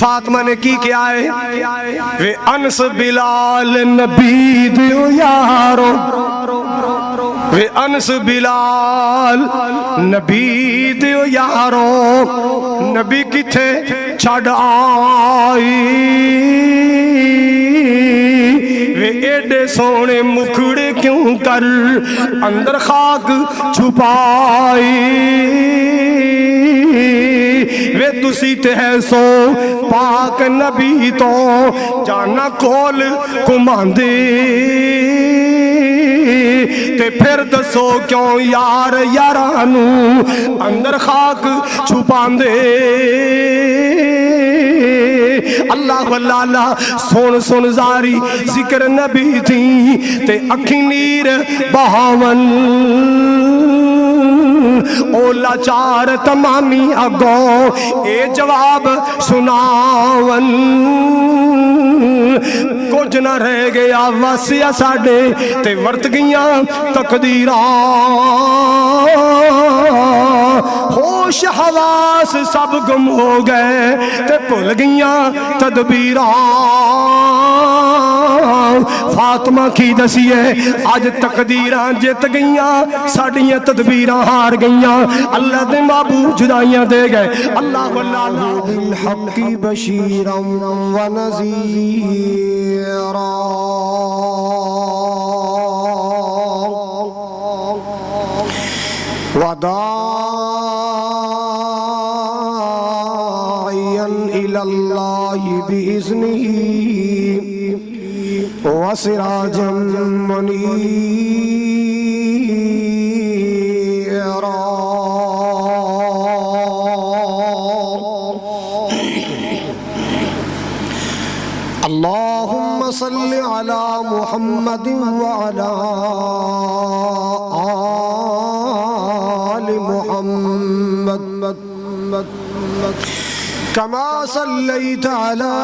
فاطمہ نے کی کیا ہے وے انس بلال نبی دیو یارو وے انس بلال نبی دیو یارو نبی کتھے چھڑ آئی وے ایڈے سونے مکھڑے کیوں کر اندر خاک چھپائی وے تسی تے ہے سو پاک نبی تو جانا کول کماندے تے پھر دسو کیوں یار یارانو اندر خاک چھپاندے اللہ واللہ سن سن زاری ذکر نبی تھی تے اکھی نیر بہاون اولا چار تمامی اگوں اے جواب سناون کچھ نہ رہ گیا واسیہ ساڑے تے ورت گیاں تقدیران ہوش حواس سب گم ہو گئے تے پھل گیاں تدبیران فاطمہ کی دسی ہے آج تقدیران جت گیاں ساڑیاں تدبیران ہار گیاں اللہ دے معبود جدائیاں دے گئے اللہ واللہ بالحق بشیرا و نذیرا وداعیا الی اللہ بإذنہ وسراجا منیرا اللہم صل علی محمد وعلی آل محمد كما صليت على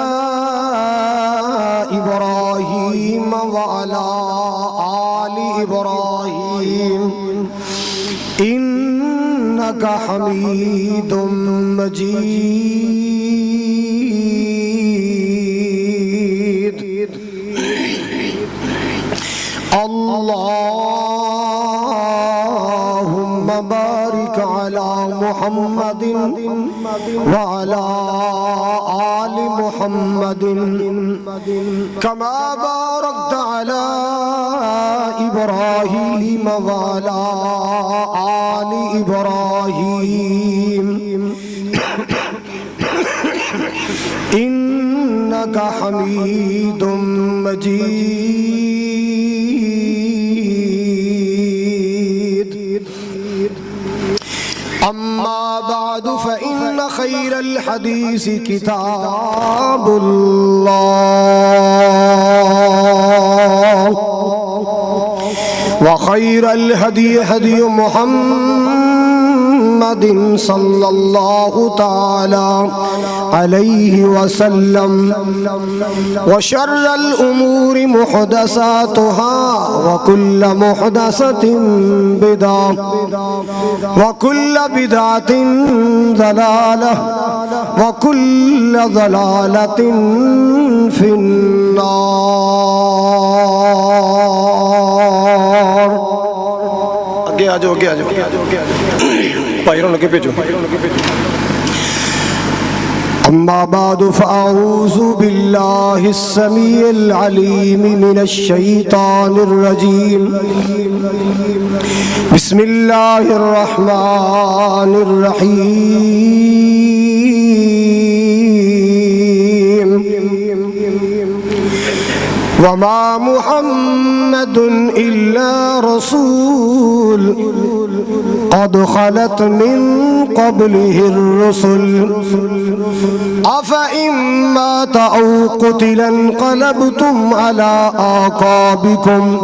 إبراهيم وعلى آل إبراهيم إنك حميد مجيد اللهم بارك على محمد وعلى آل محمد كما باركت على إبراهيم وعلى آل إبراهيم إنك حميد مجيد أما بعد فإن خير الحديث كتاب الله وخير الهدي هدي محمد صلى الله تعالى عليه وسلم وشر الأمور محدثاتها وكل محدثة بدعة وكل بدعة ضلالة وكل ضلالة في النار آگے آجو پائروں لگے پیجو أما بعد فأعوذ بالله السميع العليم من الشيطان الرجيم بسم الله الرحمن الرحيم وما محمد إلا رسول قد خلت من قبله الرسل أفإن مات أو قتل انقلبتم على أعقابكم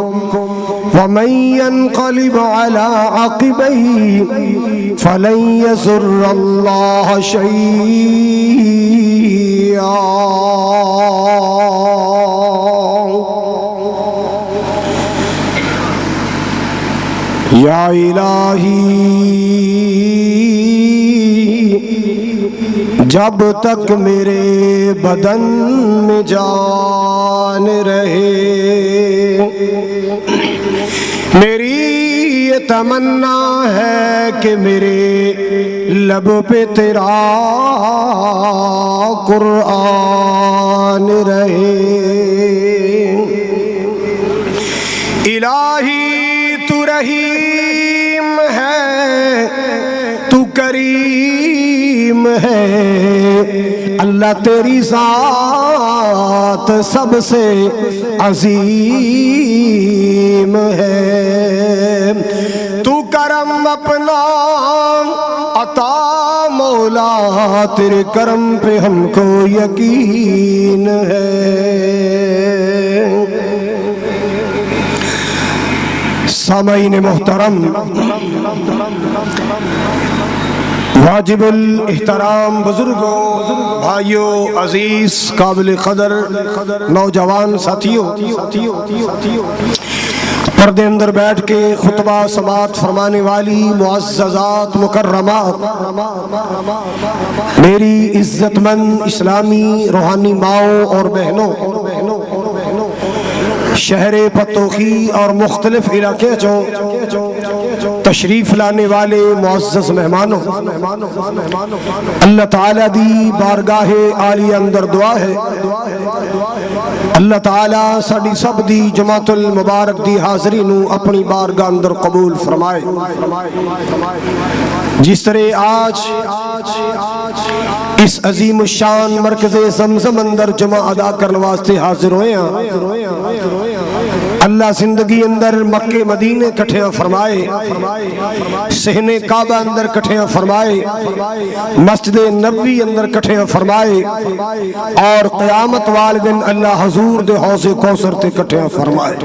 ومن ينقلب على عقبيه فلن يضر الله شيئا یا الہی جب تک میرے بدن میں جان رہے میری یہ تمنا ہے کہ میرے لب پہ تیرا قرآن رہے۔ الہی تو رحیم ہے تو کریم ہے، اللہ تیری ذات سب سے عظیم ہے، تو کرم اپنا عطا مولا، تیرے کرم پہ ہم کو یقین ہے۔ سامعین محترم، واجب الاحترام بزرگوں، بھائیوں، عزیز، قابل قدر نوجوان ساتھیوں، پردے اندر بیٹھ کے خطبہ سماعت فرمانے والی معززات مکرمات، میری عزت مند اسلامی روحانی ماؤں اور بہنوں، شہر پتوخی اور مختلف علاقے جو تشریف لانے والے معزز مہمانوں، اللہ تعالیٰ دی بارگاہ عالی اندر دعا ہے اللہ تعالیٰ ساڈی سب دی جماعت المبارک دی حاضری نو اپنی بارگاہ اندر قبول فرمائے۔ جس طرح آج اس عظیم الشان مرکز زمزم اندر جمع ادا کرنے واسطے حاضر ہوئے ہیں، اللہ زندگی اندر مکہ مدینے کٹھیاں فرمائے، صحن کعبہ اندر کٹھیاں فرمائے، مسجد نبوی اندر کٹھیاں فرمائے، اور قیامت والدن اللہ حضور دے حوض کوثر تے کٹھیاں فرمائے۔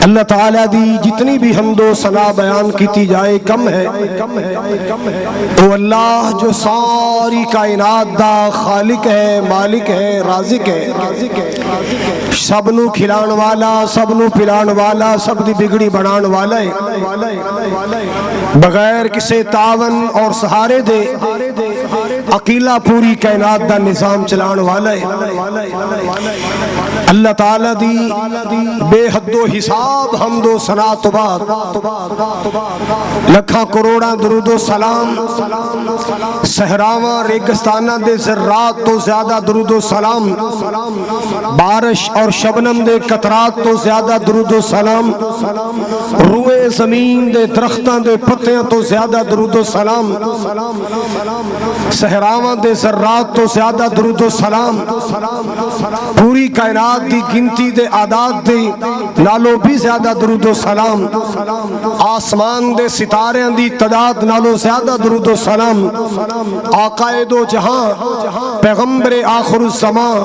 اللہ تعالیٰ دی جتنی بھی حمد و ثنا بیان کیتی جائے کم ہے، وہ اللہ جو ساری کائنات دا خالق ہے، مالک ہے، رازق ہے، سب نو کھلان والا، سب نو پلان والا، سب دی بگڑی بنان والا ہے، بغیر کسی تعاون اور سہارے دے اکیلا پوری کائنات دا نظام چلان والا ہے۔ اللہ تعالیٰ دی بے حد و حساب حمد و ثنا تو بعد لکھاں کروڑاں درود و سلام، صحراواں ریگستانہ دے ذرات تو زیادہ درود و سلام، بارش اور شبنم دے قطرات تو زیادہ درود و سلام، روئے زمین دے درختاں دے پتیاں تو زیادہ درود و سلام، صحراواں دے ذرات تو زیادہ درود و سلام، پوری کائنات دی گنتی دے اعداد دے نالو بھی زیادہ درود و سلام، آسمان دے ستاریاں دی تعداد نالو زیادہ درود و سلام، آقا دو جہاں پیغمبر آخر الزمان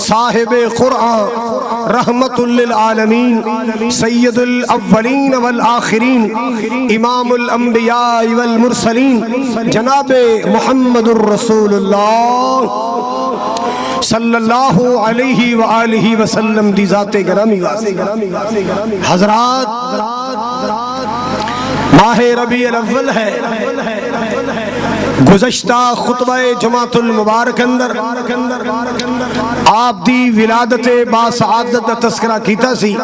صاحب قرآن رحمت للعالمین سید الاولین والآخرین امام الانبیاء والمرسلین جناب محمد الرسول اللہ صلی اللہ علیہ وآلہ وسلم دی ذات گرامی واسطے۔ حضرات، ماہ ربیع الاول ہے، گزشتہ خطبہ جماعت المبارک اندر آپ دی ولادت باسعادت دا تذکرہ کیتا سی،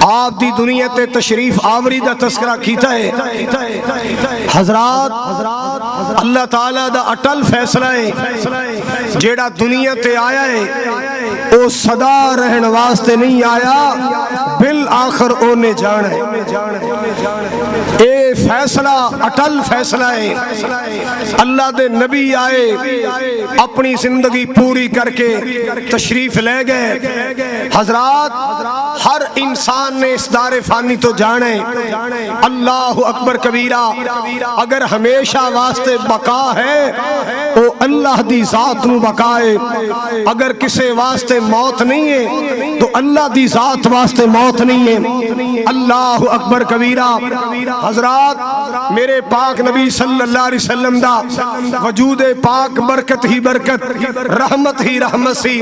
آپ دی دنیا تے تشریف آوری دا تذکرہ کیتا ہے۔ حضرات، اللہ تعالیٰ دا اٹل فیصلہ ہے جیڑا دنیا تے آیا ہے او سدا رہن واسطے نہیں آیا، بالآخر او نے جانا ہے۔ اے فیصلہ اٹل فیصلہ ہے، اللہ دے نبی آئے اپنی زندگی پوری کر کے تشریف لے گئے۔ حضرات، ہر انسان نے اس دار فانی تو جانے، اللہ اکبر کبیرہ، اگر ہمیشہ واسطے بقا ہے او اللہ دی ذات نو بقائے، اگر کسے واسطے موت نہیں ہے تو اللہ دی ذات واسطے موت نہیں ہے۔ اللہ اکبر کبیرہ۔ حضرات، میرے پاک نبی صلی اللہ علیہ وسلم دا وجود پاک برکت ہی برکت، رحمت ہی رحمت سی،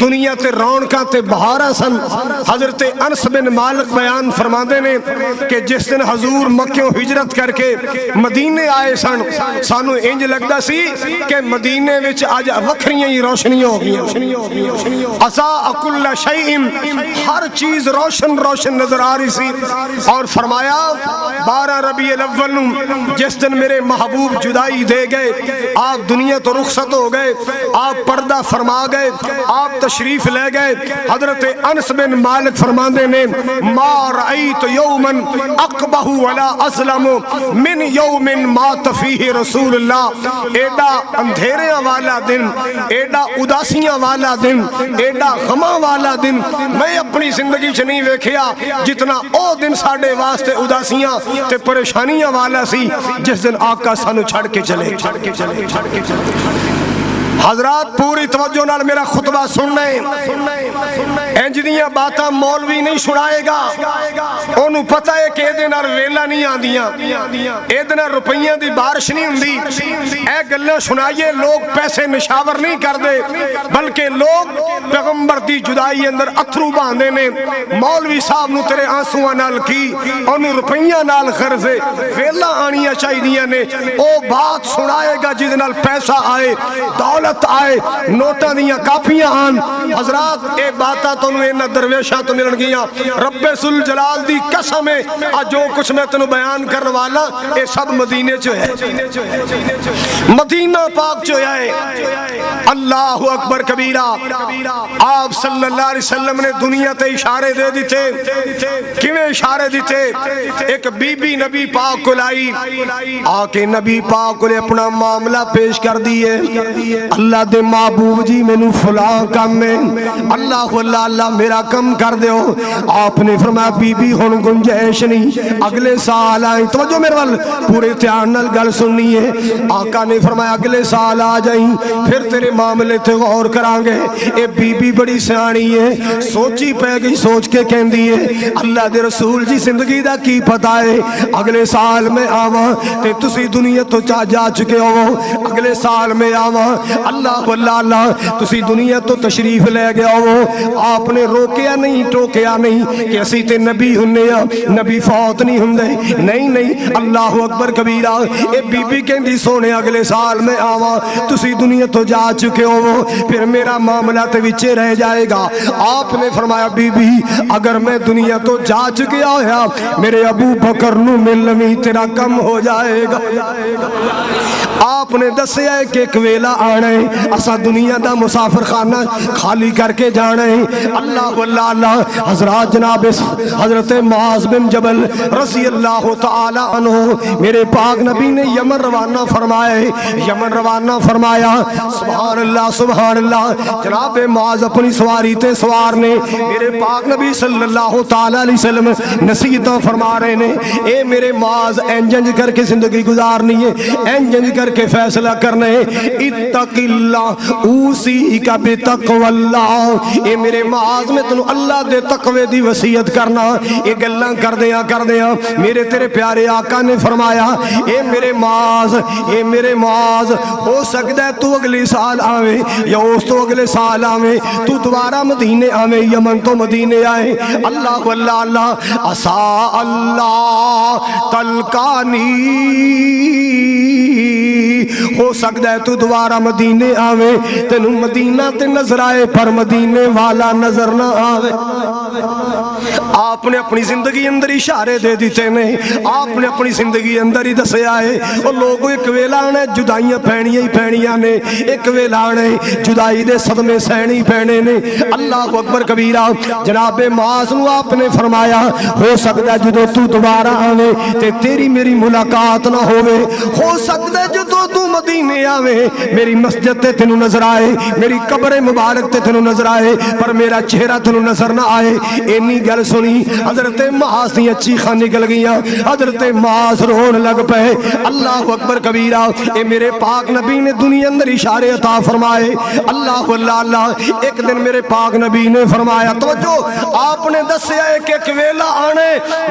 دنیا تے رونقاں تے بہاراں سن۔ حضرت حضرت انس بن مالک بیان فرماندے نے کہ جس دن حضور مکیوں ہجرت کر کے مدینے آئے سن سانو انج لگدا سی کہ مدینے وچ اج وکھریاں ہی روشنیاں ہو گئیاں، اضاء کل شیء، ہر چیز روشن روشن نظر آ رہی سی۔ اور فرمایا 12 ربیع الاول جس دن میرے محبوب جدائی دے گئے، آپ دنیا تو رخصت ہو گئے، آپ پردہ فرما گئے، آپ تشریف لے گئے۔ حضرت انس بن مالک فرماندے نے ما رأیت یوما اقبہ ولا اظلم من یوم مات فیہ رسول اللہ، ایڈا اندھیریاں والا دن، ایڈا اداسیاں والا دن، ایڈا غماں والا دن میں اپنی زندگی چ نہیں ویکھیا جتنا او دن ساڈے واسطے اداسیاں تے پریشانیاں والا سی جس دن آقا سانو چھڑ کے چلے۔ حضرات پوری توجہ نال میرا خطبہ سننا ہے، انج دیاں باتاں مولوی نہیں سنائے گا، انہوں پتہ ہے کہ ایدے نال ویلا نہیں آندیاں، ایدے نال روپیاں دی بارش نہیں ہوندی، اے گلیں سنائیے لوگ پیسے نشاور نہیں کر دے بلکہ لوگ پیغمبر دی جدائی اندر اتھرو باندے نے، مولوی صاحب نو تیرے آنسواں نال کی انہوں روپیاں نال غرضے ویلا آنیاں چاہی دیاں نے، او بات سنائے گا جس نال پیسہ آئے، دولت آئے، نوٹاں دیاں کاپیاں آن۔ حضرات اے باتاں تو انہوں نے درویشاں تو ملن گیاں، رب ذوالجلال دی قسم ہے جو کچھ میں تنوں بیان کرنے والا اے سب مدینے چو ہے، مدینہ پاک چو ہے۔ اللہ اکبر کبیرہ، آپ صلی اللہ علیہ وسلم نے دنیا تے اشارے دے دیتے، کیویں اشارے دیتے؟ ایک بی بی نبی پاک کو لائی، آکے نبی پاک کو لے اپنا معاملہ پیش کر دیئے، اللہ دے محبوب جی میں نو فلاں کم میں، اللہ اللہ میرا کم کر دے ہو۔ آپ نے فرمایا بی بی ہن گنجائش نہیں، اگلے سال آئیں، توجہ میرے وال پورے دھیان نال گل سننی ہے۔ آقا نے فرمایا اگلے سال آ جائیں پھر تیرے معاملے تے غور کران گے۔ اے بی بی بڑی سیانی ہے، سوچی پہ گئی، سوچ کے کہندی ہے اللہ دے رسول جی زندگی دا کی پتہ ہے، اگلے سال میں آواں تے تسی دنیا تو جا چکے ہو، اگلے سال میں آواں اللہ اللہ تسی دنیا تو تشریف لے گیا ہو۔ آپ نے روکیا نہیں، ٹوکیا نہیں کہ اسی تے نبی ہنے ہاں، نبی فوت نہیں ہندے، نہیں نہیں، اللہ اکبر کبیرہ۔ اے بی بی کہندی سونے اگلے سال میں آواں، تسی دنیا تو جا چکے ہو، پھر میرا معاملہ تے وچے رہ جائے گا۔ آپ نے فرمایا بی بی اگر میں دنیا تو جا چکیا ہوا میرے ابو بکر نو ملنی تیرا کم ہو جائے گا۔ آپ نے دسیا ہے کہ ایک ویلا آنا ہے، اسا دنیا دا مسافر خانہ خالی کر کے جانا ہے۔ اللہ اللہ حضرات جناب حضرت معاذ بن جبل رضی اللہ تعالی عنہ میرے پاک نبی نے یمن روانہ فرمایا، یمن روانہ فرمایا، سبحان اللہ سبحان اللہ۔ جناب معاذ اپنی سواری تے سوار نے، میرے پاک نبی صلی اللہ تعالی علیہ وسلم نصیحتاں فرما رہے نے، اے میرے معاذ انج کر کے زندگی گزارنی ہے، انج کر کے فیصلہ کرنا ہے، اتق اللہ اوسی کا بتقوی اللہ۔ اے میرے معاذ میں تنو اللہ دے تقوی دی وصیت کرنا، اے گلاں کر دیاں میرے تیرے پیارے آقا نے فرمایا اے میرے معاذ، اے میرے معاذ، ہو سکتا ہے تو اگلے سال آویں یا اس تو اگلے سال آویں، تو دوبارہ مدینے آویں، یمن تو مدینے آئے، اللہ اللہ اللہ، عسا اللہ تلقانی، ہو سکتا ہے تو دوبارہ مدینے آویں، تینوں مدینہ تے نظر آئے پر مدینے والا نظر نہ آوے۔ آپ نے اپنی زندگی اندر اشارے دے دیتے نے، آپ نے اپنی زندگی اندر ہی دسیا ہے، اور لوگوں ایک ویلا آنے جدائیاں پہنیاں ہی پہنیاں نے، ایک ویلا آنے جدائی دے صدمے سہنے پہنے نے۔ اللہ اکبر کبیرہ۔ جناب معاذ نو آپ نے فرمایا ہو سکتا ہے جدو تو دوبارہ آوے تے تیری میری ملاقات نہ ہوئے، ہو سکتا ہے جدو تو مدینے آوے میری مسجد تے تینوں نظر آئے، میری قبر مبارک تے تینوں نظر آئے، پر میرا چہرہ تینوں نظر نہ آئے۔ اینی گل سنی حضرت معاذ دی چیخاں نکل گئیاں، حضرت معاذ رون لگ پے۔ اللہ اکبر کبیرہ۔ اے میرے پاک نبی نے دنیا اندر اشارے عطا فرمائے، اللہ اللہ اللہ۔ ایک دن میرے پاک نبی نے فرمایا، توجہ، آپ نے دسیا ہے کہ ایک ویلا آنے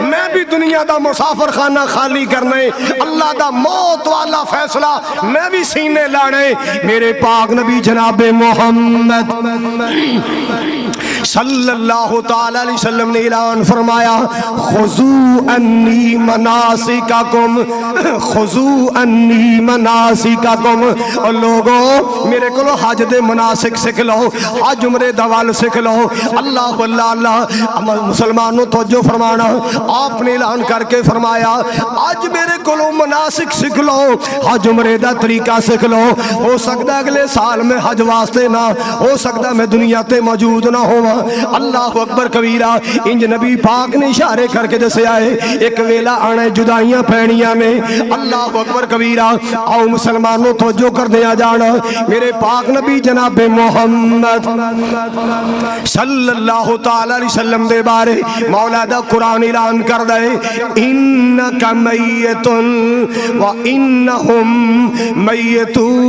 میں بھی دنیا دا مسافر خانہ خالی کرنے، اللہ دا موت والا فیصلہ میں بھی سینے لانے۔ میرے پاک نبی جناب محمد صلی اللہ تعالی علیہ وسلم نے اعلان فرمایا خذو انی مناسککم، خذو انی مناسککم، اور لوگوں میرے کو حج دے مناسک سکھ لو، حج عمرے دوال سکھ لو۔ اللہ اللہ اللہ، مسلمانوں توجہ فرمانا، آپ نے اعلان کر کے فرمایا آج میرے کو مناسک سکھ لو، حج عمرے دا طریقہ سکھ لو۔ ہو سکتا اگلے سال میں حج واسطے نہ ہو سکتا میں دنیا تے موجود نہ ہوا۔ اللہ اکبر کبیرہ، انج نبی پاک نے اشارے کر کے دسے آئے ایک ویلا آنے جدائیاں پینیاں نے۔ اللہ اکبر کبیرہ، آؤ مسلمانوں توجہ کر دیا جانا، میرے پاک نبی جناب محمد صلی اللہ تعالی علیہ وسلم دے بارے مولا دا قرآن اعلان کر دے انک میت و انہم میتون۔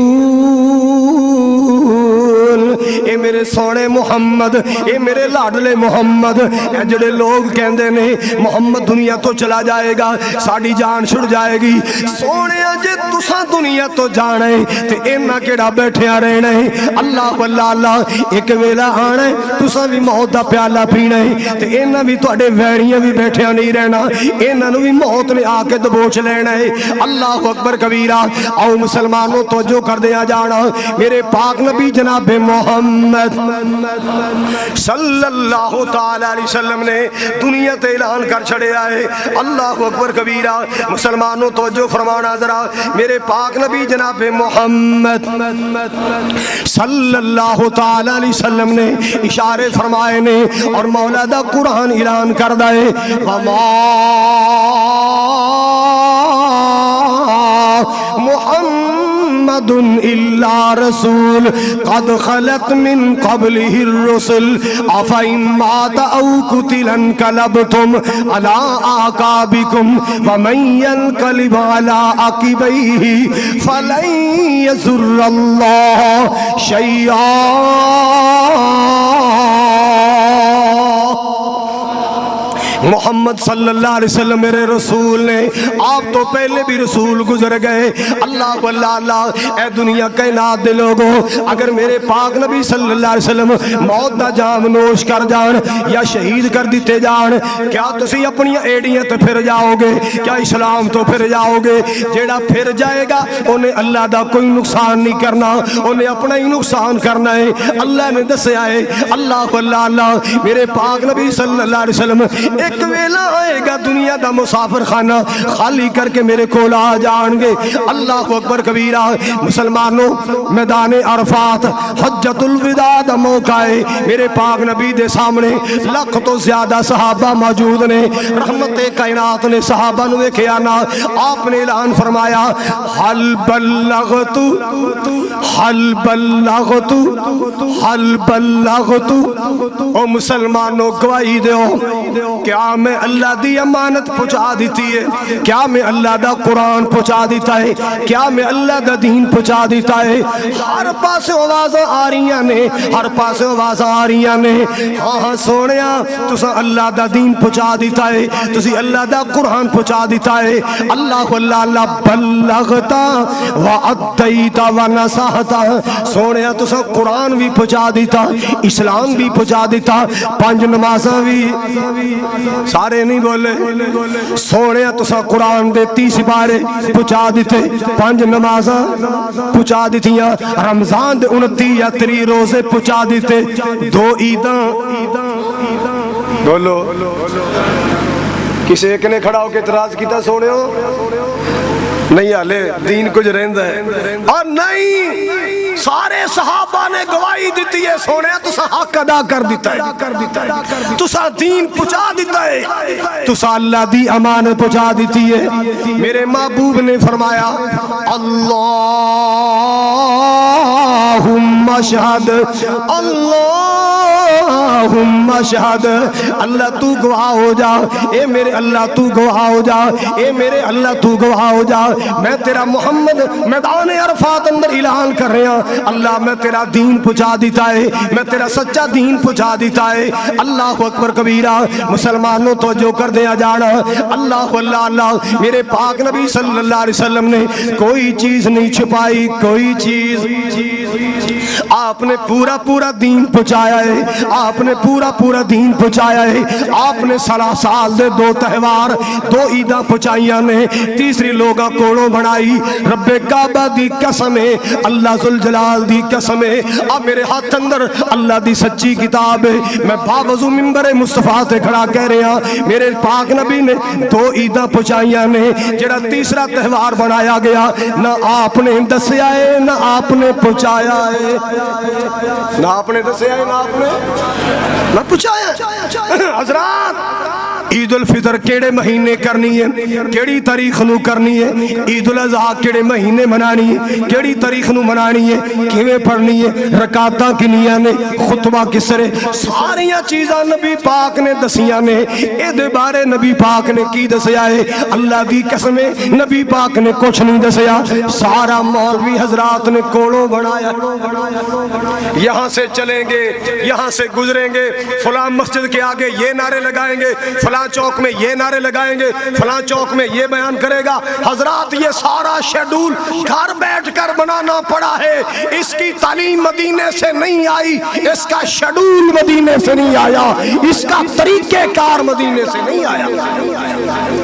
اے میرے سونے محمد، اے میرے لاڈلے محمد، اے جڑے لوگ کہندے نے محمد دنیا تو چلا جائے گا، ساڑی جان چھڑ جائے گی، سونے جے تساں دنیا تو جانے تے اینا کیڑا بیٹھیا رہنا ہے۔ اللہ واللہ اللہ، ایک ویلا آنا ہے تساں بھی موت دا پیالہ پینا ہے تے اینا بھی تواڈے ویڑیاں بھی بیٹھیا نہیں رہنا، اینا نو بھی موت نے آ کے دبوچ لینا ہے۔ اللہ اکبر کبیرہ، آؤ مسلمانوں توجہ کر دیا جانا، میرے پاک نبی جناب محمد صلی اللہ تعالی علیہ وسلم نے دنیا تے اعلان کر چھڑے آئے۔ اللہ اکبر کبیرہ، مسلمانوں توجہ فرمانا ذرا، میرے پاک نبی جناب محمد صلی اللہ تعالی علیہ وسلم نے اشارے فرمائے نے اور مولا دا قرآن اعلان کر دائے وما محمد الا رسول قد خلت من قبله الرسل افإن مات او قتل انقلبتم على اعقابكم ومن ينقلب على عقبيه فلن يضر الله شيئا۔ محمد صلی اللہ علیہ وسلم میرے رسول نے، آپ تو پہلے بھی رسول گزر گئے۔ اللہ واللہ اللہ، اے دنیا کائنات دے لوگوں، اگر میرے پاک نبی صلی اللہ علیہ وسلم موت دا جام نوش کر جان یا شہید کر دیتے جان، کیا تسی اپنی ایڈیاں تو پھر جاؤ گے؟ کیا اسلام تو پھر جاؤ گے؟ جیڑا پھر جائے گا انہیں اللہ دا کوئی نقصان نہیں کرنا، انہیں اپنا ہی نقصان کرنا ہے۔ اللہ نے دسیا ہے، اللہ واللہ اللہ، میرے پاک نبی صلی اللہ علیہ وسلم ایک ویلا آئے گا دنیا دا مسافر خانہ خالی کر کے میرے کول آ جان گے۔ اللہ اکبر کبیرہ، مسلمانوں میدان عرفات حجت الوداع دا موقع ہے، میرے پاک نبی دے سامنے لاکھ تو زیادہ صحابہ موجود نے، رحمت کائنات نے صحابہ نو دیکھیا نا، آپ نے اعلان فرمایا حل بلغت حل بلغت حل بلغت۔ او مسلمانوں گواہی دیو، کیا میں اللہ دی امانت پہنچا دیتی ہے؟ کیا میں اللہ دا قرآن پہنچا دیتا ہے؟ کیا میں اللہ دا دین پہنچا دیتا ہے؟ ہر پاس آوازاں آ رہی نے، ہر پاس آوازاں آ رہی نے، ہاں ہاں سونیا تساں اللہ دا دین پہنچا دیتا ہے، تسی اللہ دا قرآن پہنچا دیتا ہے۔ اللہ اللہ اللہ، بلغتا وعدیتا ونصحتا، سونیا تساں قرآن بھی پہنچا دیتا، اسلام بھی پہنچا دیتا، پانچ نمازاں بھی، سارے نہیں بولے، سونے تسا قرآن دے 30 سپارے پہنچا دیتے، 5 نمازاں پہنچا دیتیاں، رمضان دے 29 یا 30 روزے پہنچا دیتے، 2 عیداں۔ بولو کسی ایک نے کھڑا ہو کے اعتراض کیتا سونے ہو؟ نہیں، آلے دین کچھ رہندا ہے، اور نہیں سارے صحابہ نے گواہی دیتی ہے سونے تسا حق ادا کر دیتا ہے، تسا دین پہنچا دیتا ہے، تسا اللہ دی امانت پہنچا دیتی ہے۔ میرے محبوب نے فرمایا اللہم اشہد، اللہم اشہد، اللہ تو گواہ ہو جا، اے میرے اللہ تو گواہ ہو جا، اے میرے اللہ تو گواہ ہو جا، میں تیرا محمد میدان عرفات اندر اعلان کر رہا ہوں، اللہ میں تیرا دین پہنچا دیتا ہے، میں تیرا سچا دین پہنچا دیتا ہے۔ اللہ اکبر کبیرہ، مسلمانوں توجہ کر دیا جانا، اللہ اللہ اللہ، میرے پاک نبی صلی اللہ علیہ وسلم نے کوئی چیز نہیں چھپائی، کوئی چیز آپ نے پورا پورا دین پہنچایا ہے، آپ نے پورا پورا دین پہنچایا ہے۔ آپ نے 16 سال دے 2 تہوار 2 عیداں پہنچائیاں نے، تیسری لوگاں کوڑوں بنائی۔ رب کعبہ دی قسم ہے، اللہ ذوالجلال دی قسم ہے، اب میرے ہاتھ اندر اللہ دی سچی کتاب ہے، میں باوضو منبر مصطفیٰ تے کھڑا کہہ رہا ہوں، میرے پاک نبی نے 2 عیداں پہنچائیاں نے، جڑا تیسرا تہوار بنایا گیا نہ آپ نے دسیا ہے نہ آپ نے پہنچایا ہے، نہ آپ نے دسیا ہے نہ آپ نے نہ پہنچایا۔ حضرات عید الفطر کیڑے مہینے کرنی ہے، کیڑی تاریخ نو کرنی ہے، عید الاضحیٰ کیڑے مہینے منانی ہے، کیڑی تاریخ نو منانی ہے، کیویں پڑھنی ہے، رکعتاں کنیاں نے، خطبہ کس طرح، ساریاں چیزاں نبی پاک نے دسیاں نے۔ اے دے بارے نبی پاک نے کی دسیا ہے؟ اللہ دی قسم ہے نبی پاک نے کچھ نہیں دسیا، سارا مولوی حضرات نے کوڑوں بنایا۔ یہاں سے چلیں گے، یہاں سے گزریں گے، فلاں مسجد کے آگے یہ نعرے لگائیں گے، فلاں چوک میں یہ نعرے لگائیں گے، فلاں چوک میں یہ بیان کرے گا۔ حضرات یہ سارا شیڈول گھر بیٹھ کر بنانا پڑا ہے، اس کی تعلیم مدینے سے نہیں آئی، اس کا شیڈول مدینے سے نہیں آیا، اس کا طریقہ کار مدینے سے نہیں آیا،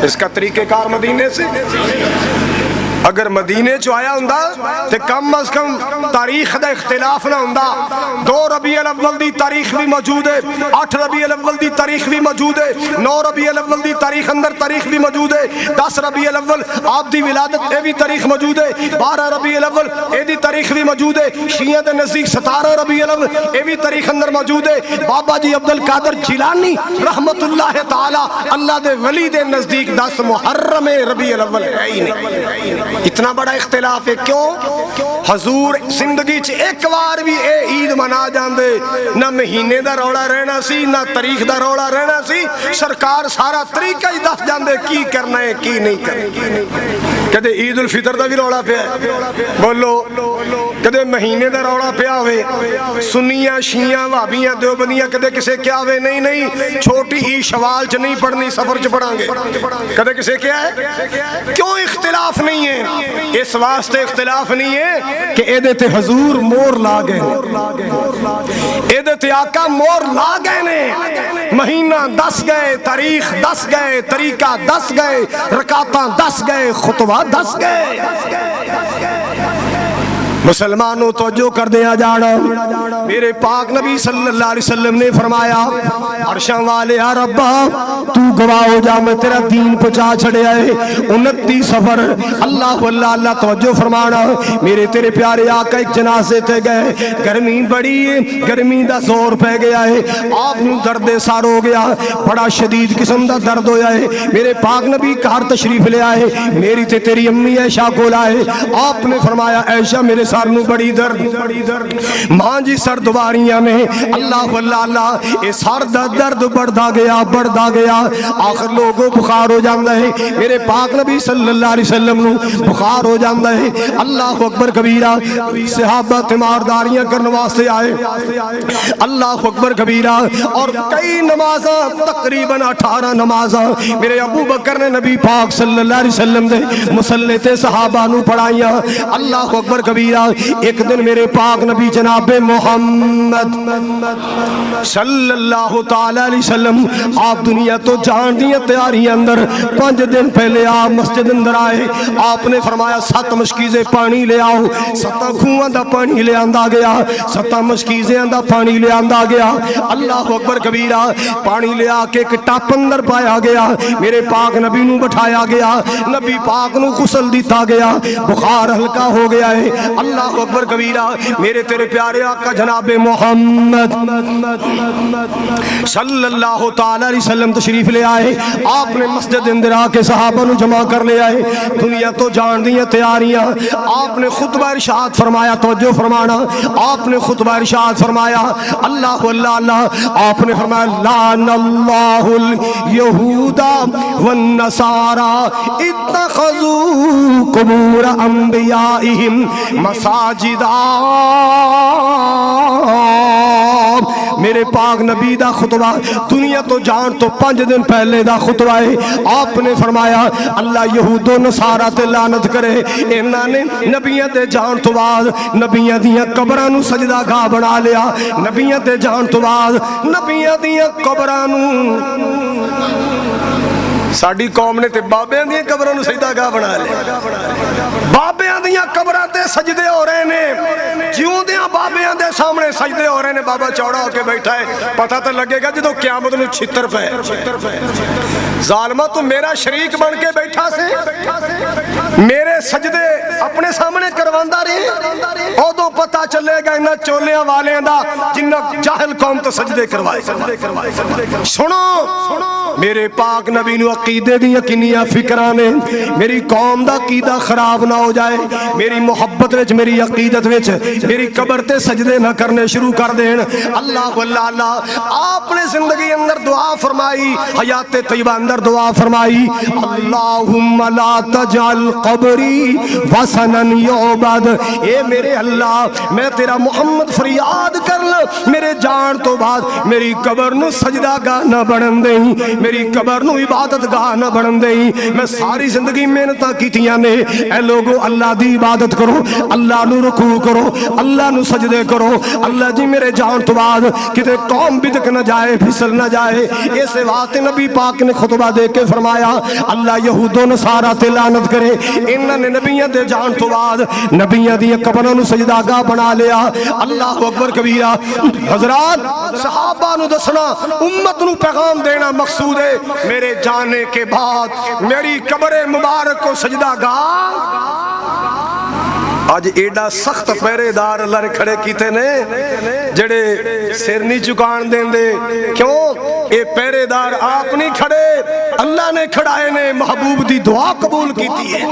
اس کا طریقہ کار مدینے سے۔ اگر مدینے چو آیا ہوندا تے کم از کم تاریخ دا اختلاف نہ ہوندا۔ 2 ربیع الاول دی تاریخ بھی موجود ہے، 8 ربیع الاول دی تاریخ بھی موجود ہے، 9 ربیع الاول دی تاریخ اندر تاریخ بھی موجود ہے، 10 ربیع الاول آپ دی ولادت اے بھی تاریخ موجود ہے، 12 ربیع الاول اے دی تاریخ بھی موجود ہے، شیعہ دے نزدیک 17 ربیع الاول اے بھی تاریخ اندر موجود ہے۔ بابا جی عبدالقادر جیلانی رحمت اللہ تعالی اللہ دے ولی دے نزدیک 10 محرم ربیع الاول ہے ہی نہیں۔ اتنا بڑا اختلاف ہے، کیوں؟ حضور زندگی چ ایک بار بھی اے عید منا جاندے، نہ مہینے دا روڑا رہنا سی نہ تاریخ دا روڑا رہنا سی، سرکار سارا طریقہ ہی دس جاندے کی کرنا ہے کی نہیں کرنا۔ کدے عید الفطر دا بھی روڑا پیا بولو، کدے مہینے دا روڑا پیا ہوئے، سنیاں شیعہ وہابیاں دیوبندیاں کدے کسے کیا ہوئے نہیں نہیں چھوٹی عید شوال چ نہیں پڑھنی سفر چ پڑھاں گے، کدے کسے کیا ہے؟ کیوں اختلاف نہیں ہے؟ اس واسطے اختلاف نہیں ہے کہ اے تے حضور مور لا گئے، اے تے آقا مور لا گئے نے، مہینہ 10 گئے، تاریخ 10 گئے، طریقہ 10 گئے، رکعتاں 10 گئے، خطبہ 10 گئے۔ مسلمانوں توجہ کر دیا جانا، میرے پاک نبی صلی اللہ علیہ وسلم نے فرمایا عرشاں والے یا ربا تو گواہ ہو جا میں تیرا دین پہنچا چھڑے آئے۔ 29 سفر اللہ اللہ اللہ توجہ فرمانا، میرے تیرے پیارے آقا ایک جنازے تے گئے، گرمی بڑی ہے، گرمی دا زور پہ گیا ہے، آپ نو درد سار ہو گیا، بڑا شدید قسم دا درد ہویا ہے، میرے پاک نبی کار تشریف لے آئے، میری تے تیری امی عائشہ کو لائے، آپ نے فرمایا عائشہ میرے سارنو بڑی درد، ماں جی سر دواریاں نے، اللہ اللہ اللہ اے سار دا درد بڑھدا گیا، آخر لوگوں بخار ہو جاندہ ہے، میرے پاک نبی صلی اللہ علیہ وسلم نو بخار ہو جاندہ ہے، اللہ اکبر کبیرہ، صحابہ تمارداریاں کرنے واسطے آئے، اللہ اکبر کبیرہ، اور کئی نمازاں تقریباً 18 نمازاں میرے ابو بکر نے نبی پاک صلی اللہ علیہ وسلم دے مسلح تے صحابہ نو پڑھائیاں، اللہ اکبر کبیرہ۔ ایک دن میرے پاک نبی جناب محمد صلی اللہ تعالی علیہ وسلم آپ دنیا تو جان دیا تیاری اندر 5 دن پہلے آپ مسجد اندر آئے، آپ نے فرمایا 7 مشکیزیں پانی لے آؤ، 7 کھوئاں دا پانی لے آندہ گیا، 7 مشکیزیں دا پانی لے آندہ گیا، اللہ اکبر کبیرہ، پانی لے آ کے ایک ٹاپ اندر پایا گیا، میرے پاک نبی نو بٹھایا گیا، نبی پاک نو غسل دیتا گیا، بخار ہلکا ہو گیا ہے، اللہ اکبر کبیرہ، میرے تیرے پیارے آقا جناب محمد صلی اللہ تعالی علیہ وسلم تشریف لے آئے، آپ نے مسجد اندر آ کے صحابہ نو جمع کر لے آئے، دنیا تو جان دیا تیاریاں، آپ نے خطبہ ارشاد فرمایا، توجہ فرمانا، آپ نے خطبہ ارشاد فرمایا، اللہ اللہ اللہ، آپ نے فرمایا لعن اللہ الیہود والنصارى اتخذوا قبور انبیائہم مساجدہ۔ میرے پاک نبی دا خطبہ دنیا تو جان تو 5 دن پہلے دا خطبہ ہے. آپ نے فرمایا اللہ یہود و نصارا تے لعنت کرے, انہاں نے نبیاں تے جان تو بعد نبیاں دیاں قبراں نو سجدہ گاہ بنا لیا. نبیاں تے جان تو بعد نبیاں دیاں قبراں نو ساڈی قوم نے تے بابیاں دیاں قبراں نو سجدہ گاہ بنا لیا. بابیاں دیاں قبراں تے سجدے ہو رہے نے, جیوں دیاں بابیاں دے سامنے سجدے ہو رہے نے. بابا چوڑا ہو کے بیٹھا ہے, پتہ تے لگے گا جدوں قیامت نو چھتر پے. ظالمہ تو میرا شریک بن کے بیٹھا سے, میرے سجدے اپنے سامنے کرواندا رہے, اودوں پتہ چلے گا انہاں چولیاں والیاں دا جنہاں جاہل قوم تو سجدے کروائے. سنو میرے پاک نبی نو عقیدے دی یقینیاں فکراں نے, میری قوم دا عقیدہ خراب نہ ہو جائے. میری محبت وچ میری عقیدت وچ میری قبر تے سجدے نہ کرنے شروع کر دین. اللہ واللہ اللہ آپ نے زندگی اندر دعا فرمائی, حیات طیبہ اندر دعا فرمائی, اللہم لا تجعل قبری وثنا یعبد. اے میرے اللہ میں تیرا محمد فریاد کر ل, میرے جان تو بعد میری قبر نو سجدہ گاہ نہ بنن دیں, میری قبر نو عبادت گاہ نہ بنن دیں. میں ساری زندگی محنتاں کیتیاں نے. اے لوگو اللہ دی عبادت کرو, اللہ نو رکوع کرو, اللہ نو سجدے کرو. اللہ جی میرے جان تو بعد کتے قوم بدک نہ جائے, پھسل نہ جائے. اس واسطے نبی پاک نے خطبہ دے کے فرمایا اللہ یہود و نصارا تے لعنت کرے, انہاں نے نبیاں دے جان تو بعد نبیاں دی قبراں نو سجدہ گاہ بنا لیا. اللہ اکبر کبیرہ. حضرات صحابہ نو دسنا, امت نو پیغام دینا مقصود ہے. میرے جانے کے بعد میری قبر مبارک کو سجدہ گاہ. آج ایڈا سخت پہرے دار اللہ نے کھڑے کیتے نے جڑے سر نہیں چکان دیں دے. کیوں اے پہرے دار آپ نہیں کھڑے, اللہ نے کھڑائے نے. محبوب دی دعا قبول کیتی ہے,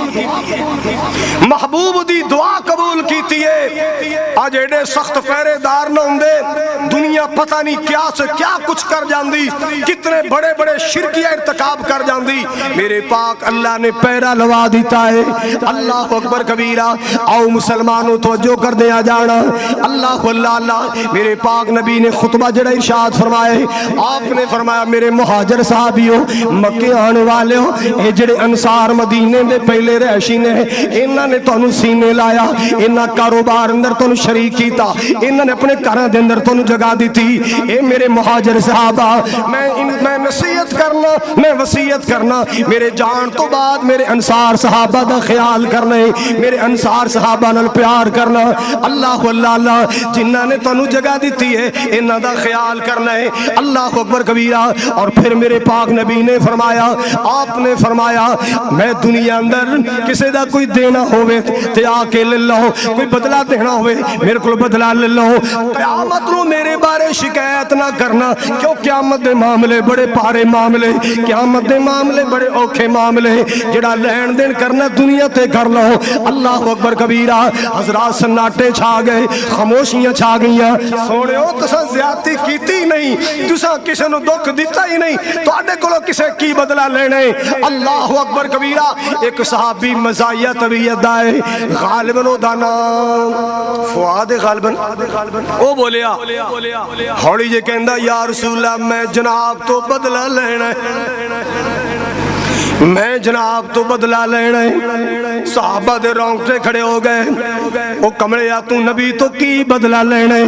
محبوب دی دعا قبول کیتی ہے. آج ایڈے سخت پہرے دار نہ ہوں دے, دنیا پتہ نہیں کیا سے کیا کچھ کر جاندی, کتنے بڑے بڑے شرکیہ ارتکاب کر جاندی. میرے پاک اللہ نے پہرا لوا دیتا ہے. اللہ اکبر کبیرہ. آؤ مسلمانوں توجہ کر دیا جانا. اللہ اللہ اللہ میرے پاک نبی نے خطبہ جڑا ارشاد فرمائے, آپ نے فرمایا میرے مہاجر صحابیوں, مکے آنے والے ہو, اے جڑے انصار مدینے دے پہلے رہشی نے, انہاں نے تانوں سینے لایا, انہاں کاروبار اندر تانوں شریک کیتا, انہاں نے اپنے گھراں دے اندر تانوں جگہ دیتی. اے میرے مہاجر صحابہ, میں نصیحت کرنا, میں وصیت کرنا, میرے جان تو بعد میرے انصار صحابہ دا خیال کرنا ہے, میرے انصار صحابہ نال پیار کرنا. اللہ اللہ اللہ جنہاں نے تانوں جگہ دیتی ہے انہاں دا خیال کرنا ہے. اللہ اکبر کبیرہ. اور پھر میرے پاک نبی نے فرمایا, آپ نے فرمایا میں دنیا اندر کسے دا کوئی دینا ہوئے تے آ کے لے لو, کوئی بدلہ دینا ہوئے میرے کو بدلہ لے لو. قیامت نو میرے بارے شکایت نہ کرنا, کیوں قیامت دے معاملے بڑے پارے معاملے, قیامت دے معاملے بڑے اوکھے معاملے, جڑا لین دین کرنا دنیا تے کر لو. اللہ اکبر کبیرہ. حضرات سناٹے چھا گئے, خاموشیاں چھا گئیاں. سونے ہو تساں زیادتی کیتی نہیں, تساں کسے نو دکھ دیتا ہی نہیں, تو آڈے کلو کسے کی بدلہ لینے. اللہ اکبر کبیرہ. ایک صحابی مزاحیہ طبیعت دائے, غالباً او دانا فؤاد غالباً او بولیا ہوڑی جے کہندہ یا رسول اللہ میں جناب تو بدلہ لینا ہے, میں جناب تو بدلہ لینا ہے. صحابہ دے رونگٹے کھڑے ہو گئے. او کمڑیا تو نبی تو کی بدلہ لینا ہے,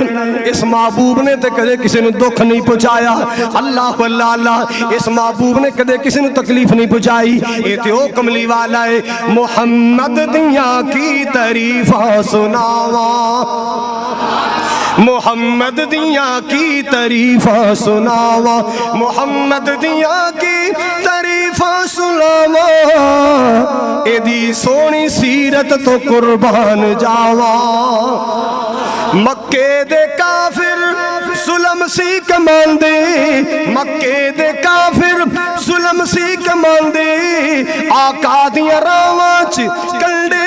اس محبوب نے تے کدے کسی نے دکھ نہیں پہنچایا. اللہ اللہ اللہ اس محبوب نے کدے کسی نے تکلیف نہیں پہنچائی. اے تے او کملی والا ہے, محمد دیاں کی تعریفاں سناواں, محمد دیاں کی تعریفاں سناواں, محمد دیاں کی تعریفاں سناواں, اے دی سونی سیرت تو قربان جاواں. مکے دے کافر ظلم سی کماندے, مکے دے کافر ظلم سی کماندے, آقا دیاں راواں چ کنڈے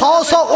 100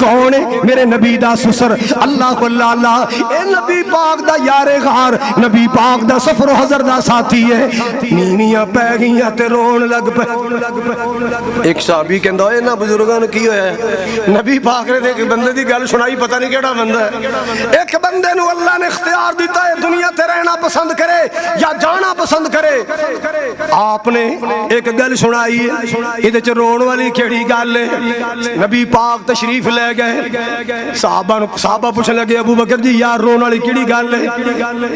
کون ہے؟ میرے نبی دا سسر۔ اللہ اللہ اللہ، اے نبی پاک دا یار غار، نبی پاک دا سفر و حضر دا ساتھی ہے۔ نیویاں پہ گئیاں تے رون لگ پہ۔ ایک صحابی کہندا اے نا بزرگاں نوں کی ہویا ہے؟ نبی پاک نے ایک بندے دی گل سنائی، پتہ نہیں کیڑا بندہ ہے۔ ایک بندے نوں اللہ نے اختیار دیتا ہے دنیا تے رہنا پسند کرے یا جانا پسند کرے۔ آپ نے ایک گل سنائی ہے، ادھے چ رون والی کیڑی گل ہے؟ نبی پاک تشریف لے گئے، صحابہ پوچھنے لگے ابو بکر جی یار رون والی کیڑی گل ہے؟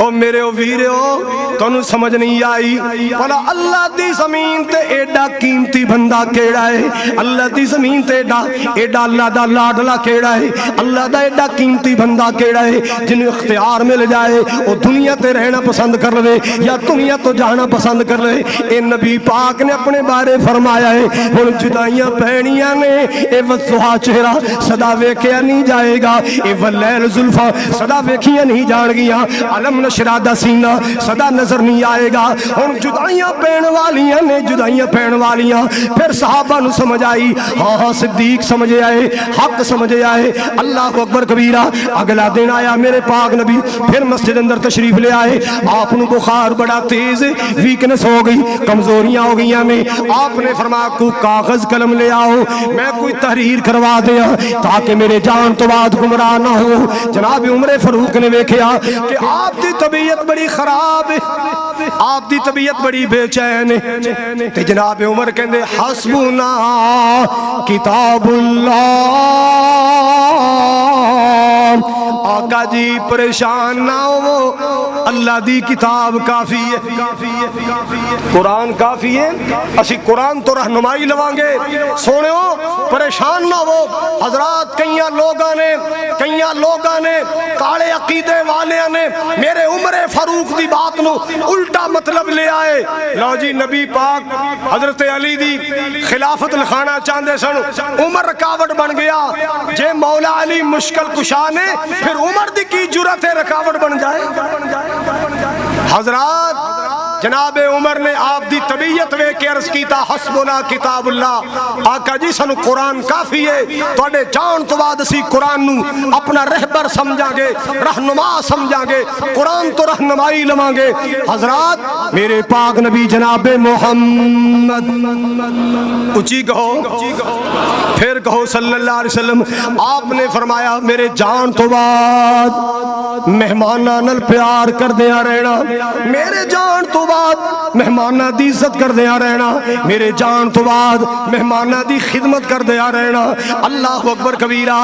او میرے او ویرو تانوں سمجھ نہیں آئی، بھلا اللہ دی زمین تے ایڈا قیمتی بندہ کیڑا ہے؟ اللہ دی زمین تے ایڈا اللہ دا لاڈلا کیڑا ہے؟ اللہ دا ایڈا قیمتی بندہ کیڑا ہے جنہیں اختیار مل جائے وہ دنیا تے رہنا پسند کر لے یا دنیا تو جانا پسند کر لے؟ اے نبی پاک نے اپنے بارے فرمایا ہے ہن جدائیاں پہنیاں نے، اے وضحا چہرہ صدا ویکھیا نہیں جائے گا، اے واللیل زلفا صدا ویکھیاں نہیں جان گیاں، علم نشرہ دا سینہ صدا نظر نہیں آئے گا۔ ہن جدائیاں پہن والیاں نے، جدائیاں پہن والیاں۔ پھر صحابہ نو سمجھ آئی، ہاں ہاں صدیق سمجھے آئے، حق سمجھے آئے۔ اللہ اکبر کبیرہ۔ اگلا دن آیا میرے پاک نبی پھر مسجد اندر تشریف لے آئے، آپ نے بخار بڑا تیز، ویکنس ہو گئی، کمزوریاں ہو گئی میں۔ آپ نے فرمایا کو کاغذ قلم لے آؤ، میں کوئی تحریر کروا دیا تاکہ میرے جان تو بعد گمراہ نہ ہو۔ جناب عمر فاروق نے ویکھیا کہ آپ دی طبیعت بڑی خراب ہے، آپ دی طبیعت بڑی بے چین ہے، تے جناب عمر کہندے حسبنا کتاب اللہ، آقا جی پریشان نہ ہو، اللہ دی کتاب کافی ہے، قرآن کافی ہے، اسی قرآن تو رہنمائی لوانگے۔ سونیو پریشان نہ ہو حضرات، کئیاں لوگاں نے کالے عقیدے والیاں نے میرے عمر فاروق دی بات نو الٹا مطلب لے آئے۔ لو جی نبی پاک حضرت علی دی خلافت لکھانا چاہندے سن، عمر رکاوٹ بن گیا۔ جے مولا علی مشکل کشا نے پھر عمر دی کی جرات ہے رکاوٹ بن جائے؟ حضرات جناب عمر نے آپ دی طبیعت وے کے عرض کیتا حسبنا کتاب اللہ، آقا جی سانو قرآن کافی ہے، تواڈے جان تو بعد اسی قرآن نو اپنا رہبر سمجھاں گے، رہنما سمجھاں گے، قرآن تو رہنمائی لواں گے۔ حضرات میرے پاک نبی جناب محمد، اونچی کہو پھر کہو صلی اللہ علیہ وسلم، آپ نے فرمایا میرے جان تو بعد مہماناں نال پیار کر دیا رہنا، میرے جان تو بعد مہماناں دی عزت کر دیا رہنا، میرے جان تو بعد مہماناں دی خدمت کر دیا رہنا۔ اللہ اکبر کبیرہ۔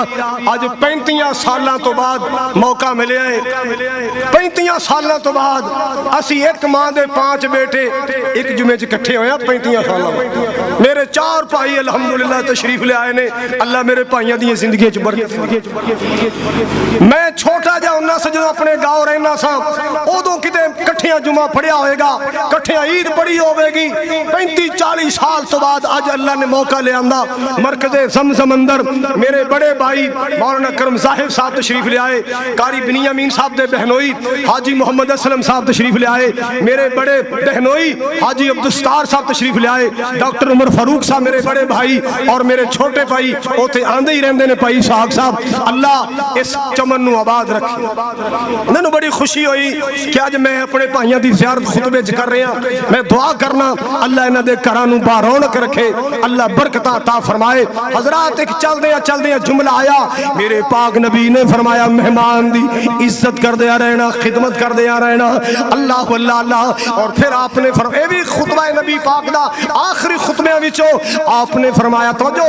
آج 35 سالاں تو بعد موقع ملے ہے، 35 سالاں تو بعد اسی ایک ماں دے 5 بیٹے ایک جمعے چ اکٹھے ہویا۔ 35 سالاں میرے 4 بھائی الحمدللہ تشریف لے آئے نے، اللہ میرے بھائیاں دی زندگی چ برکت۔ میں چھوٹا جا ہونا سا جدوں اپنے گاؤں رہنا سا، ادوں کتے کٹھیاں جمعہ پڑھیا ہوئے گا، کٹھیاں عید پڑھی ہوئے گی۔ 35-40 سال تو بعد آج اللہ نے موقع لے آندا، مرکز زمزم اندر میرے بڑے بھائی مولانا کرم صاحب صاحب تشریف لے آئے، قاری بنیامین صاحب دے بہنوئی حاجی محمد اسلم صاحب تشریف لے آئے، میرے بڑے بہنوئی حاجی عبدالستار صاحب تشریف لے آئے، ڈاکٹر عمر فاروق صاحب میرے بڑے بھائی، اور میرے چھوٹے بھائی اوتے آندے ہی رہندے نے بھائی ساگ صاحب۔ اللہ اس چمن نو آباد رکھے۔ مینوں بڑی خوشی ہوئی کہ اج میں اپنے بھائیاں دی زیارت خطبے چ کر رہا، میں دعا کرنا اللہ انہاں دے گھراں نوں بارونق رکھے، اللہ برکتاں عطا فرمائے۔ حضرات ایک چلدیاں جملہ آیا، میرے پاک نبی نے فرمایا مہمان دی عزت کر دیا رہنا، خدمت کر دیا رہنا۔ اللہ اللہ اللہ۔ اور پھر آپ نے فرمایا، اے بھی خطبہ نبی پاک دا آخری خطبیاں وچوں آپ نے فرمایا توجہ،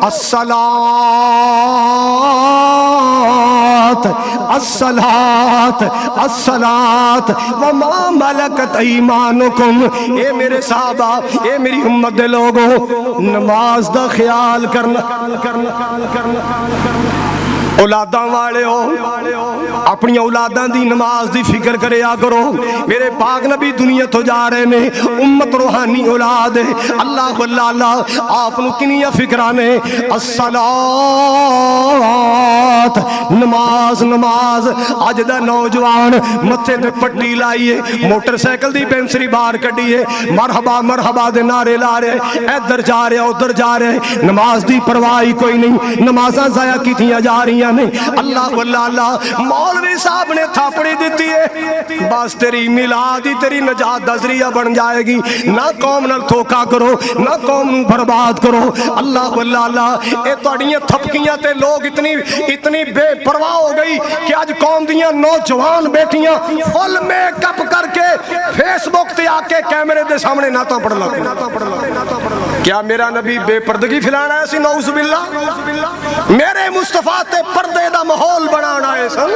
الصلاۃ وما ملکت ایمانکم۔ اے میرے صحابہ، اے میری امت دے لوگوں، نماز دا خیال کرنا۔ اولاداں والے ہو، اپنی اولاداں دی نماز دی فکر کریا کرو. میرے پاک نبی دنیا تو جا رہے نے, امت روحانی اولاد ہے. اللہ واللہ اللہ آپ نو کنیا فکرہ نے. الصلاۃ, نماز نماز. اج دا نوجوان متھے تے پٹی لائیے, موٹر سائیکل دی پینسری باہر کڈیے, مرحبا مرحبا دے نعرے لا رہے, ادھر جا رہے ادھر جا رہے, نماز دی پرواہ کوئی نہیں. نمازاں ضائع کیتیاں جا رہی نے. اللہ واللہ اللہ مولوی صاحب نے تھاپڑی دیتی ہے, بس تیری میلاد ہی تیری نجات دا ذریعہ بن جائے گی. نہ قوم نال دھوکا کرو, نہ قوم نو برباد کرو. اللہ واللہ اللہ اے تہاڈیاں تھپکیاں تے لوگ اتنی بے پرواہ ہو گئی کہ اج قوم دیاں نوجوان بیٹیاں فل میک اپ کر کے فیس بک تے آ کے کیمرے دے سامنے نعتاں پڑھ لگ. کیا میرا نبی بے پردگی پھیلانا ہے سی؟ نعوذ باللہ. میرے مصطفیٰ تے پردے دا ماحول بنانا ہے سن.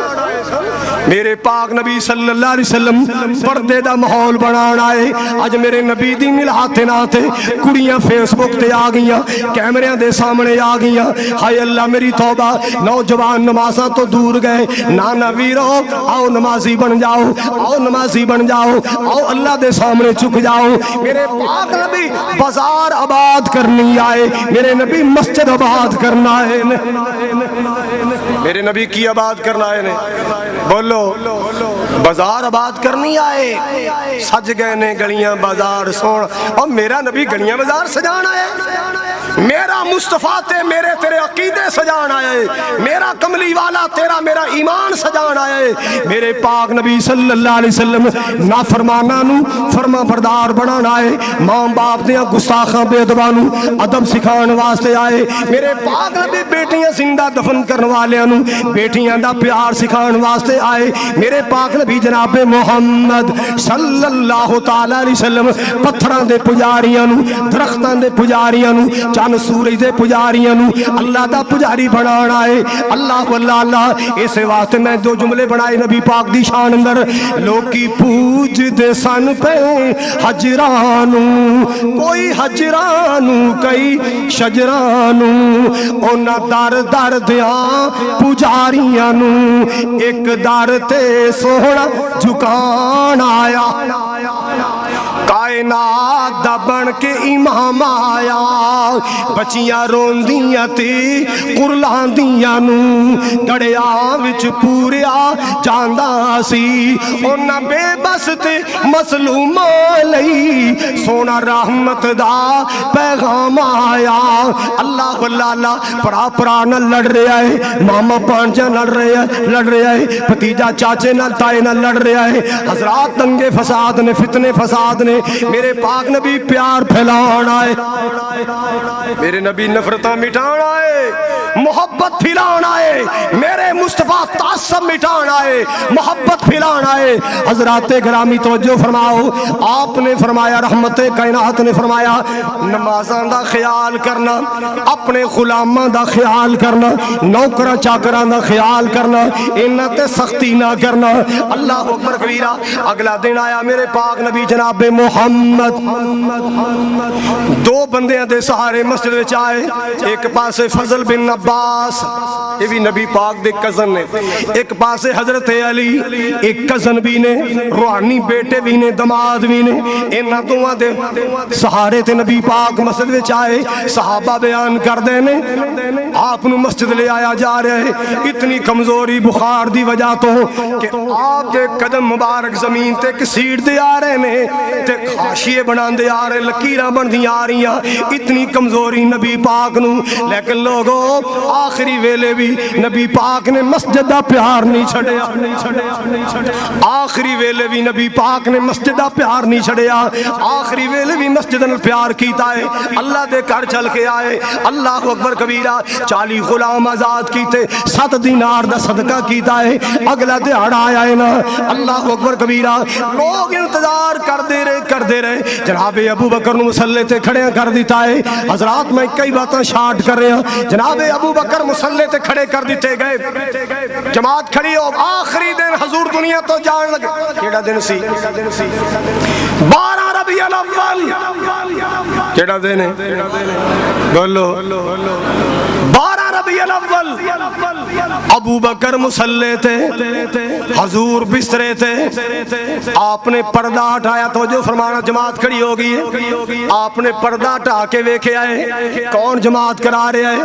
میرے پاک نبی صلی اللہ علیہ وسلم پردے دا ماحول بنانا ہے. اج میرے نبی دی ملاد ناتے کڑیاں فیس بک تے آ گئیاں, کیمریاں دے سامنے آ گئیاں. ہائے اللہ میری توبہ, نوجوان نمازاں تو دور گئے. نانا ویرو آؤ نمازی بن جاؤ, آؤ نمازی بن جاؤ, آؤ اللہ دے سامنے چک جاؤ. میرے پاک نبی بازار آباد کرنی آئے, میرے نبی مسجد آباد کرنا ہے. میرے نبی کی آباد کرنا ہے, بولو بازار آباد کرنی آئے. سج گئے نے گلیاں بازار سون, اور میرا نبی گلیاں بازار سجانا ہے. میرا مصطفیٰ تے میرے تیرے عقیدے سجانا ہے. میرا کملی والا تیرا میرا ایمان سجانا ہے. میرے پاک نبی صلی اللہ علیہ وسلم نافرماناں نو فرما بردار بنانا ہے. ماں باپ دیاں گستاخاں بے ادباں نو ادب سکھان واسطے آئے. میرے پاک نبی بیٹیاں زندہ دفن کرن والیاں نو بیٹیاں دا پیار سکھان واسطے آئے. میرے پاک نبی جناب محمد صلی اللہ تعالی علیہ وسلم پتھراں دے پجاریاں نو, درختاں دے پجاریاں نو, چاند سورج دے پجاریاں نو اللہ دا پجاری بنانا ہے. اللہ واللہ اللہ اس واسطے میں دو جملے بنائے نبی پاک دی شان اندر. لوکی پوج دے سن پہ حجرانو, کوئی حجرانو کئی شجرانو, اونا در در دیاں پجاریاں نو ایک در تے سونا جھکان آیا. کائنات دا بن کے امام آیا, بچیاں روندیاں تے قرلاندیاں نو گڑیا وچ پوریا جاندا سی. اونا بے بس تے مظلوماں لئی سونا رحمت دا پیغام آیا. اللہ واللہ اللہ پرا پرا نہ لڑ رہا ہے, ماما پانچا لڑ رہا ہے, بھتیجا چاچے نہ تائے نہ لڑ رہا ہے. حضرات دنگے فساد نے, فتنے فساد نے. میرے پاک نبی پیار پھیلانا ہے, میرے نبی نفرتاں مٹانا ہے, محبت پھیلانا ہے. میرے مصطفیٰ تعصب مٹانا ہے, محبت پھیلانا ہے. حضرات گرامی توجہ فرماؤ, آپ نے فرمایا, رحمت کائنات نے فرمایا, نمازاں دا خیال کرنا, اپنے غلاماں دا خیال کرنا, نوکراں چاکراں دا خیال کرنا, انہاں تے سختی نہ کرنا. اللہ اکبر کبیرہ. اگلا دن آیا, میرے پاک نبی جناب محمد دو بندیاں دے سہارے مسجد وچ آئے. ایک پاسے فضل بن عباس, یہ بھی نبی پاک دے کزن نے, ایک پاسے حضرت علی, ایک کزن بھی نے, روحانی بیٹے بھی نے, دماد بھی نے. انہاں دوواں دے سہارے تے نبی پاک مسجد وچ آئے. صحابہ بیان کر دے نے, آپ نو مسجد لے آیا جا رہے ہے. اتنی کمزوری بخار دی وجہ تو کہ آپ دے قدم مبارک زمین تے کسیڑ دے آ رہے نے, تے خاشیے بنان دے آ رہے, لکیراں بن دی آ رہی ہیں. اتنی کمزوری نبی پاک نو. لیکن لوگوں آخری ویلے بھی نبی پاک نے مسجد دا پیار نہیں چھڑیا. آخری ویلے بھی نبی پاک نے مسجد دا پیار نہیں چھڑیا. آخری ویلے بھی مسجد نے پیار کیتا ہے. اللہ دے گھر چل کے آئے. اللہ اکبر کبیرہ. 40 غلام آزاد کیتے, 7 دینار دا صدقہ کیتا ہے. اگلا دہاڑا آیا ہے نا. اللہ اکبر کبیرہ. لوگ انتظار کر دے رہے. جناب ابو بکر نو مسلح تے کھڑے کر دیتا ہے. حضرات میں کئی باتاں شارٹ کر رہے ہیں. جناب ابو بکر مسلح تے کھڑے کر دیتے گئے. جماعت کھڑی ہو. آخری دن حضور دنیا تو جان لگے. کیڑا دن سی؟ 12 ربیع الاول. کیڑا دن ہے؟ بولو. 12 ربیع الاول ابو بکر مصلی تھے، حضور بسترے تھے، آپ نے پردہ ہٹایا، توجہ فرمانا جماعت کھڑی ہو گئی ہے، آپ نے پردہ ہٹا کے ویکھے آئے کون جماعت کرا رہے آئے،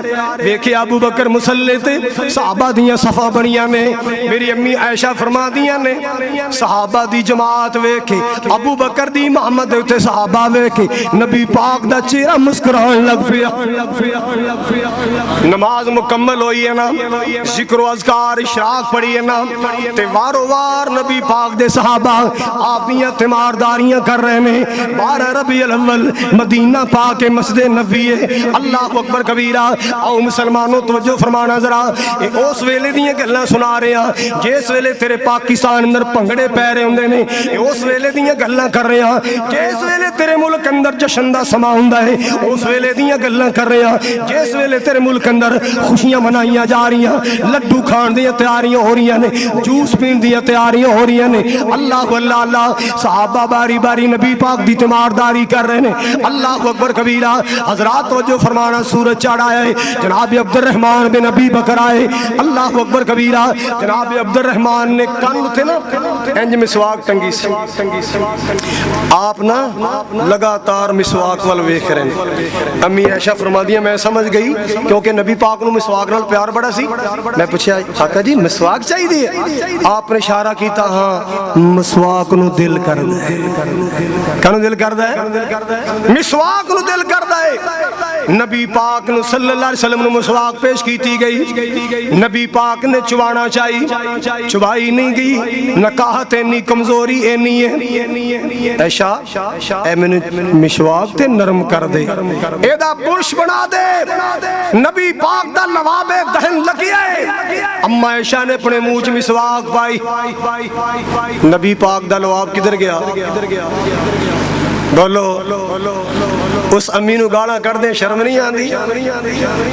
ویکھے ابو بکر مصلی تھے، صحابہ دیاں صفا بنیاں نے، میری امی عائشہ فرما دیاں نے، صحابہ دی جماعت ویکھے ابو بکر دی محمد تے صحابہ ویکھے نبی پاک دا چہرہ مسکران لگ پیا۔ نماز مکمل ہوئی ہے نا، ذکر و اذکار اشراق پڑھی ہے نا، تے وارو وار نبی پاک دے صحابہ آپیاں تیمارداریاں کر رہے ہیں۔ 12 ربیع الاول مدینہ پاک مسجد نبوی ہے، اللہ اکبر کبیرہ۔ او مسلمانوں توجہ فرمانا ذرا، اس ویلے دیاں گلاں سنا رہے ہیں جس ویلے تیرے پاکستان اندر پنگڑے پے رہے ہوندے نے، اس ویلے دیاں گلاں کر رہے ہیں جس ویلے تیرے ملک اندر جشن دا سما ہوندا ہے، اس ویلے دیاں گلاں کر رہے ہیں جس ویلے تیرے ملک اندر خوشیاں منائیاں جا رہی ہیں، لڈو کھان دیاں تیاریاں ہو رہی ہیں، جوس پین دیاں تیاریاں ہو رہی ہیں۔ اللہ اللہ اللہ، صحابہ باری باری نبی پاک دی تیمارداری کر رہے ہیں۔ اللہ اکبر کبیرہ۔ حضرات توجہ فرمانا، سورج چڑھ آیا ہے، جناب عبد الرحمن بن ابی بکر آئے، اللہ اکبر کبیرہ۔ جناب عبد الرحمن نے کان تھے نا انج مسواک ٹنگی سی، آپ نا لگاتار مسواک وال ویکھ رہے ہیں۔ امی عائشہ فرما دیا میں سمجھ گئی کیونکہ نبی پاک نو مسواک نال پیار بڑا سی۔ میں پوچھا آقا جی مسواک چاہیے؟ آپ نے اشارہ کیتا ہاں مسواک نو دل کردا ہے۔ کنو دل کردا ہے؟ مسواک نو دل کردا ہے۔ نبی پاک نو صلی اللہ علیہ وسلم نو مسواک پیش کیتی گئی، نبی پاک نے چوانا چاہی، چبائی نہیں گئی، نکاحت اینی کمزوری اینی ہے۔ ایشا اے میں نے مسواک تے نرم کر دے، اے دا برش بنا دے، نبی پاک دا لواب دہن لگیا ہے۔ اما عائشہ نے اپنے منہ چ مسواک پائی، نبی پاک دا لواب کدھر گیا؟ بولو اس امی نو گالا کر دیں شرم نہیں آندی؟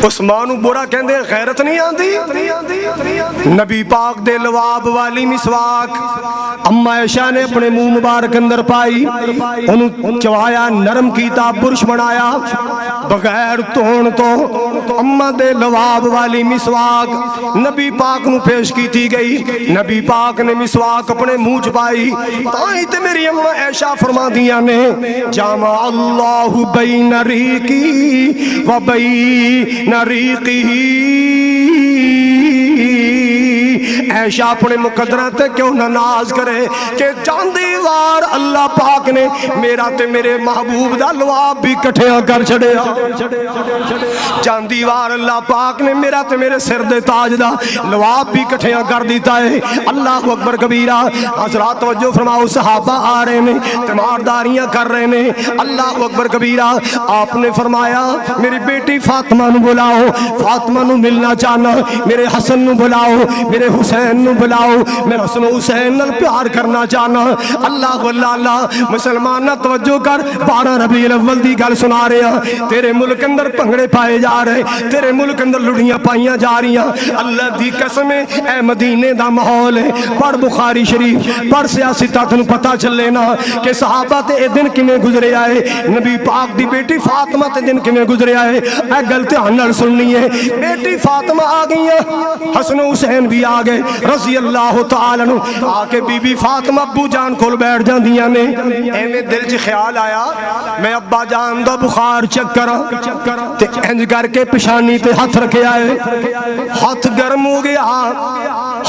اس ماں نو برا کہندے غیرت نہیں آندی؟ نبی پاک دے لواب والی مسواک اما عائشہ نے اپنے منہ مبارک اندر پائی، انہوں چوایا، نرم کیتا، برش بنایا بغیر تون تو۔ اما دے لواب والی مسواک نبی پاک نو پیش کیتی گئی، نبی پاک نے مسواک اپنے منہ چ پائی، تائیں تے میری اما عائشہ فرما دیا نے جامع اللہ بین ریقی و بین ریقی۔ عائشہ اپنے مقدرہ تے کیوں نہ ناز کرے کہ جاندی وار اللہ پاک نے میرا تے میرے محبوب دا لواب بھی کٹھیاں کر چھڑے، جاندی وار اللہ پاک نے میرا تے میرے سر دے تاج دا لواب بھی کٹھیاں کر دیتا ہے۔ اللہ اکبر کبیرہ۔ حضرات توجہ فرماؤ، صحابہ آ رہے ہیں، تیمارداریاں کر رہے ہیں، اللہ اکبر کبیرہ۔ آپ نے فرمایا میری بیٹی فاطمہ نو بلاؤ، فاطمہ نو ملنا چاہنا، میرے حسن نو بلاؤ، میرے حسین نو بلاؤ، میں حسن و حسین نال پیار کرنا چاہنا۔ اللہ اللہ اللہ، مسلمانہ توجہ کر، 12 ربیع الاول دی گل سنا رہے ہیں، تیرے ملک اندر پنگڑے پائے جا رہے، تیرے ملک اندر لڑیاں پائیاں جا رہی ہیں۔ اللہ دی قسم اے مدینے دا ماحول ہے، پڑھ بخاری شریف، پڑھ سیاستہ تنو پتہ چلے نا کہ صحابہ تے اے دن کیویں گزرے آئے، نبی پاک دی بیٹی فاطمہ تے دن کیویں گزرے آئے۔ اے گل دھیان نال سننی ہے، بیٹی فاطمہ آ گئی ہیں، حسن و حسین بھی آ گئے رضی اللہ تعالیٰ عنہ، آ کے بی بی فاطمہ ابو جان کول بیٹھ جاندیاں نے۔ ایویں دل چ خیال آیا میں ابا جان دا بخار چیک کراں، تے انج کر کے پیشانی تے ہاتھ رکھے آئے، ہاتھ گرم ہو گیا،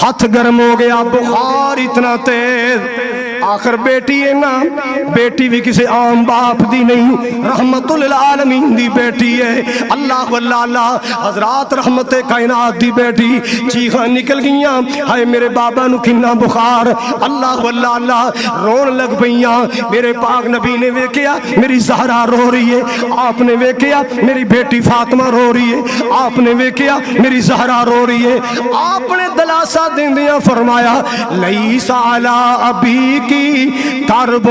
ہاتھ گرم ہو گیا، بخار اتنا تیز۔ آخر بیٹی ہے نا، بیٹی بھی کسی عام باپ دی نہیں، رحمت للعالمین دی بیٹی ہے۔ اللہ واللہ اللہ، حضرات رحمت کائنات دی بیٹی، چیخاں نکل گئیاں، ہائے میرے بابا نو کنا بخار۔ اللہ واللہ اللہ، رون لگ پئیاں۔ میرے پاک نبی نے ویکھیا میری زہرا رو رہی ہے، آپ نے ویکھیا میری بیٹی فاطمہ رو رہی ہے، آپ نے ویکھیا میری زہرا رو رہی ہے۔ آپ نے دلاسا دیندیاں فرمایا لیس علی ابی کی کرب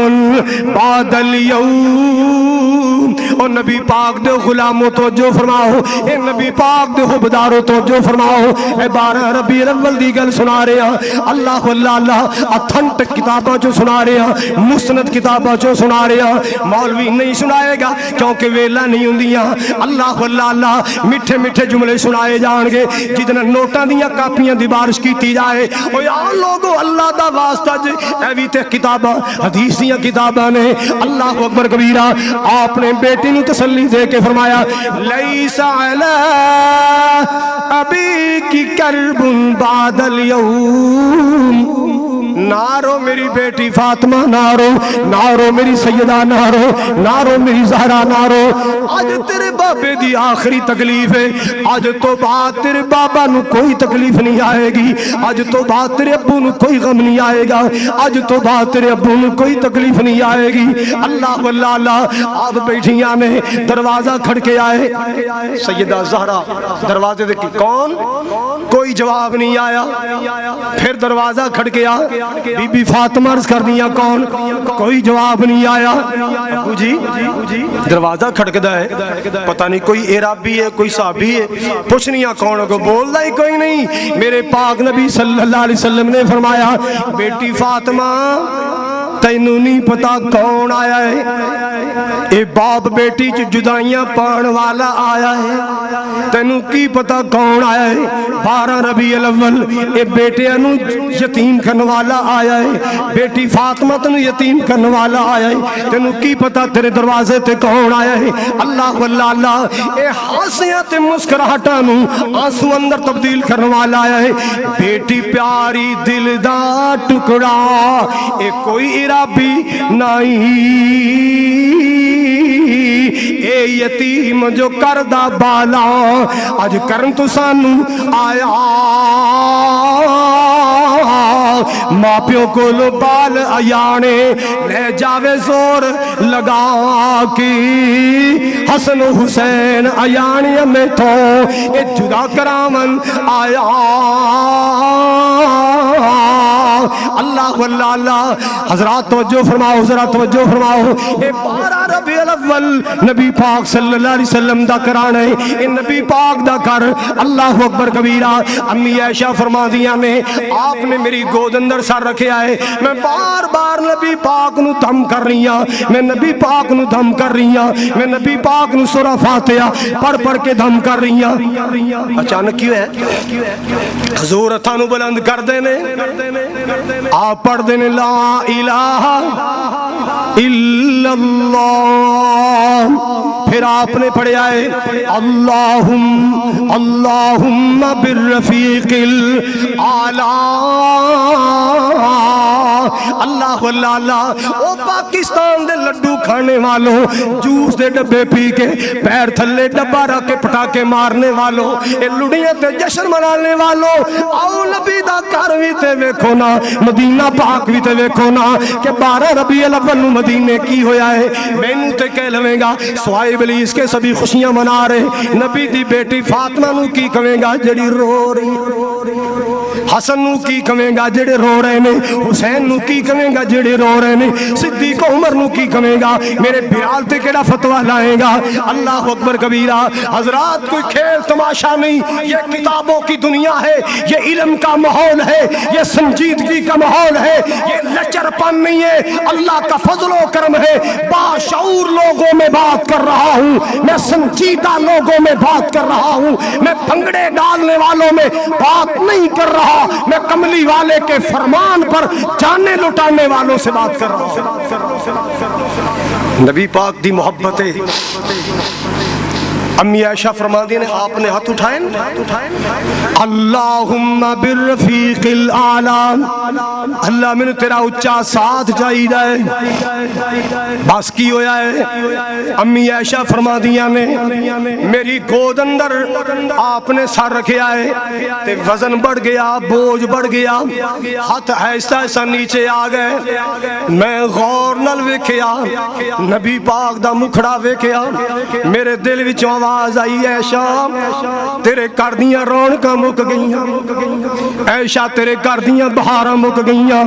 بعد اليوم اور نبی پاک دے غلاموں توجہ فرماؤ، اے نبی پاک دے حبداروں توجہ فرماؤ، اے 12 ربیع الاول دی گل سنا رہے ہیں، اللہ اللہ اللہ اتھنٹک کتاباں جو سنا رہے ہیں، مستند کتاباں جو سنا رہے ہیں، مولوی نہیں سنائے گا کیونکہ ویلا نہیں ہوندیاں، اللہ اللہ اللہ میٹھے میٹھے جملے سنائے جان گے جدنا نوٹاں دیاں کاپیاں دی بارش کیتی جائے۔ او یار لوگو اللہ دا واسطہ جے اے وی تے کتاباں حدیث دیاں کتاباں نے، اللہ اکبر کبیرہ۔ آپ نے بیٹی نو تسلی دے کے فرمایا لیس علی ابی کی کرب بعد اليوم، نارو میری بیٹی فاطمہ، نارو نارو میری سیدہ، نارو نارو میری زہرا، نارو آج تیرے بابے دی آخری تکلیف ہے، آج تو بعد تیرے بابا نو کوئی تکلیف نہیں آئے گی، آج تو بعد تیرے ابو نو کوئی غم نہیں آئے گا، آج تو بعد تیرے ابو نو کوئی تکلیف نہیں آئے گی۔ اللہ اللہ اللہ آپ بیٹھیاں نے دروازہ کھڑ کے آئے، سیدہ زہرا دروازے دے کون؟ کوئی جواب نہیں آیا، پھر دروازہ کھڑ کے آ، بی بی فاطمہ عرض کر دیا کون؟ کوئی جواب نہیں آیا۔ ابو جی دروازہ کھڑکدا ہے، پتہ نہیں کوئی عرابی ہے کوئی صحابی ہے، پوچھنیاں کون کو بولدا ہی کوئی نہیں۔ میرے پاک نبی صلی اللہ علیہ وسلم نے فرمایا بیٹی فاطمہ تینوں نہیں پتا کون آیا ہے، اے باپ بیٹی چ جدائیاں پان والا آیا ہے، تینوں کی پتا کون آیا ہے؟ 12 ربیع الاول اے بیٹیاں نو یتیم کرنے والا آیا ہے، بیٹی فاطمہ تینوں یتیم کرنے والا آیا ہے، تینوں کی پتا تیرے دروازے تے کون آیا ہے؟ اللہ اللہ اللہ اے ہاسیاں تے مسکراہٹاں نو آنسو اندر تبدیل کرنے والا آیا ہے، بیٹی پیاری دل دا ٹکڑا، اے کوئی ربی نہیں، اے یتیم جو کردہ بالا اج کرن تو سانو آیا، ماں پیو کو لو بال ایانے لے جاوے زور لگا کی، حسن و حسین ایانی میں تو اے جدا کرامن آیا۔ اللہ اللہ اللہ حضرات توجہ فرماؤ، حضرات توجہ فرماؤ، اے 12 ربیع الاول نبی پاک صلی اللہ علیہ وسلم دا کرانے، اے نبی پاک دا کر، اللہ اکبر کبیرہ۔ امی عائشہ فرما دیا نے آپ نے میری گود اندر سر رکھے آئے، میں بار بار نبی پاک نو دھم کر رہی ہاں، میں نبی پاک نو دھم کر رہی ہاں، میں نبی پاک نو سورہ فاتحہ پڑھ پڑھ کے دھم کر رہی ہاں۔ اچانک کیوں ہے حضور ہتھاں نو بلند کر دینے، آپ پڑھ دینے لا الہ الا اللہ، پھر آپ نے پڑھے آئے اللہم بالرفیق الاعلی، اللہ اللہ اللہ او پاکستان دے لڈو کھانے والوں، جوس دے ڈبے پی کے پیر تھلے ڈبا رکھ کے پٹاکے مارنے والوں، اے لڑیاں تے جشن منانے والوں، آؤ نبی دا گھر وی تے ویکھو نا، مدینہ پاک وی تے ویکھو نا کہ 12 ربیع الاول نو مدینے کی ہویا ہے۔ مینوں تے کہہ لویں گا سوائے ابلیس کے سبھی خوشیاں منا رہے، نبی دی بیٹی فاطمہ نو کی کہیں گا جڑی رو رہی، حسن نو کی کہیں گا جڑے رو رہے نے، حسین نو کی کہیں گا جڑے رو رہے نے، صدیق عمر نو کی کہیں گا، میرے بلال تے کیڑا فتویٰ لائے گا؟ اللہ اکبر کبیرہ۔ حضرات کوئی کھیل تماشا نہیں، یہ کتابوں کی دنیا ہے، یہ علم کا ماحول ہے، یہ سنجیدگی کا ماحول ہے، یہ لچر پن نہیں ہے، اللہ کا فضل و کرم ہے۔ باشعور لوگوں میں بات کر رہا ہوں، میں سنجیدہ لوگوں میں بات کر رہا ہوں، میں بھنگڑے ڈالنے والوں میں بات نہیں کر رہا، میں کملی والے کے فرمان پر جانے لٹانے والوں سے بات کر رہا ہوں۔ نبی پاک دی محبت ہے۔ امی عائشہ فرما دی نے آپ نے ہاتھ اٹھائیں، اللہم بالرفیق الاعلی، اللہ میں نے تیرا اچھا ساتھ چاہیے ہے، بس کی ہویا ہے؟ امی عائشہ فرما دیا نے میری گود اندر آپ نے سر رکھے آئے تے وزن بڑھ گیا، بوجھ بڑھ گیا، ہاتھ ایسا ایسا نیچے آ گئے، میں غور نل ویکھیا، نبی پاک دا مکھڑا ویکھیا، میرے دل وچوں آواز آئی عائشہ تیرے گھر دیاں رونقاں مک گئیاں عائشہ تیرے گھر دیاں بہاراں مک گئیاں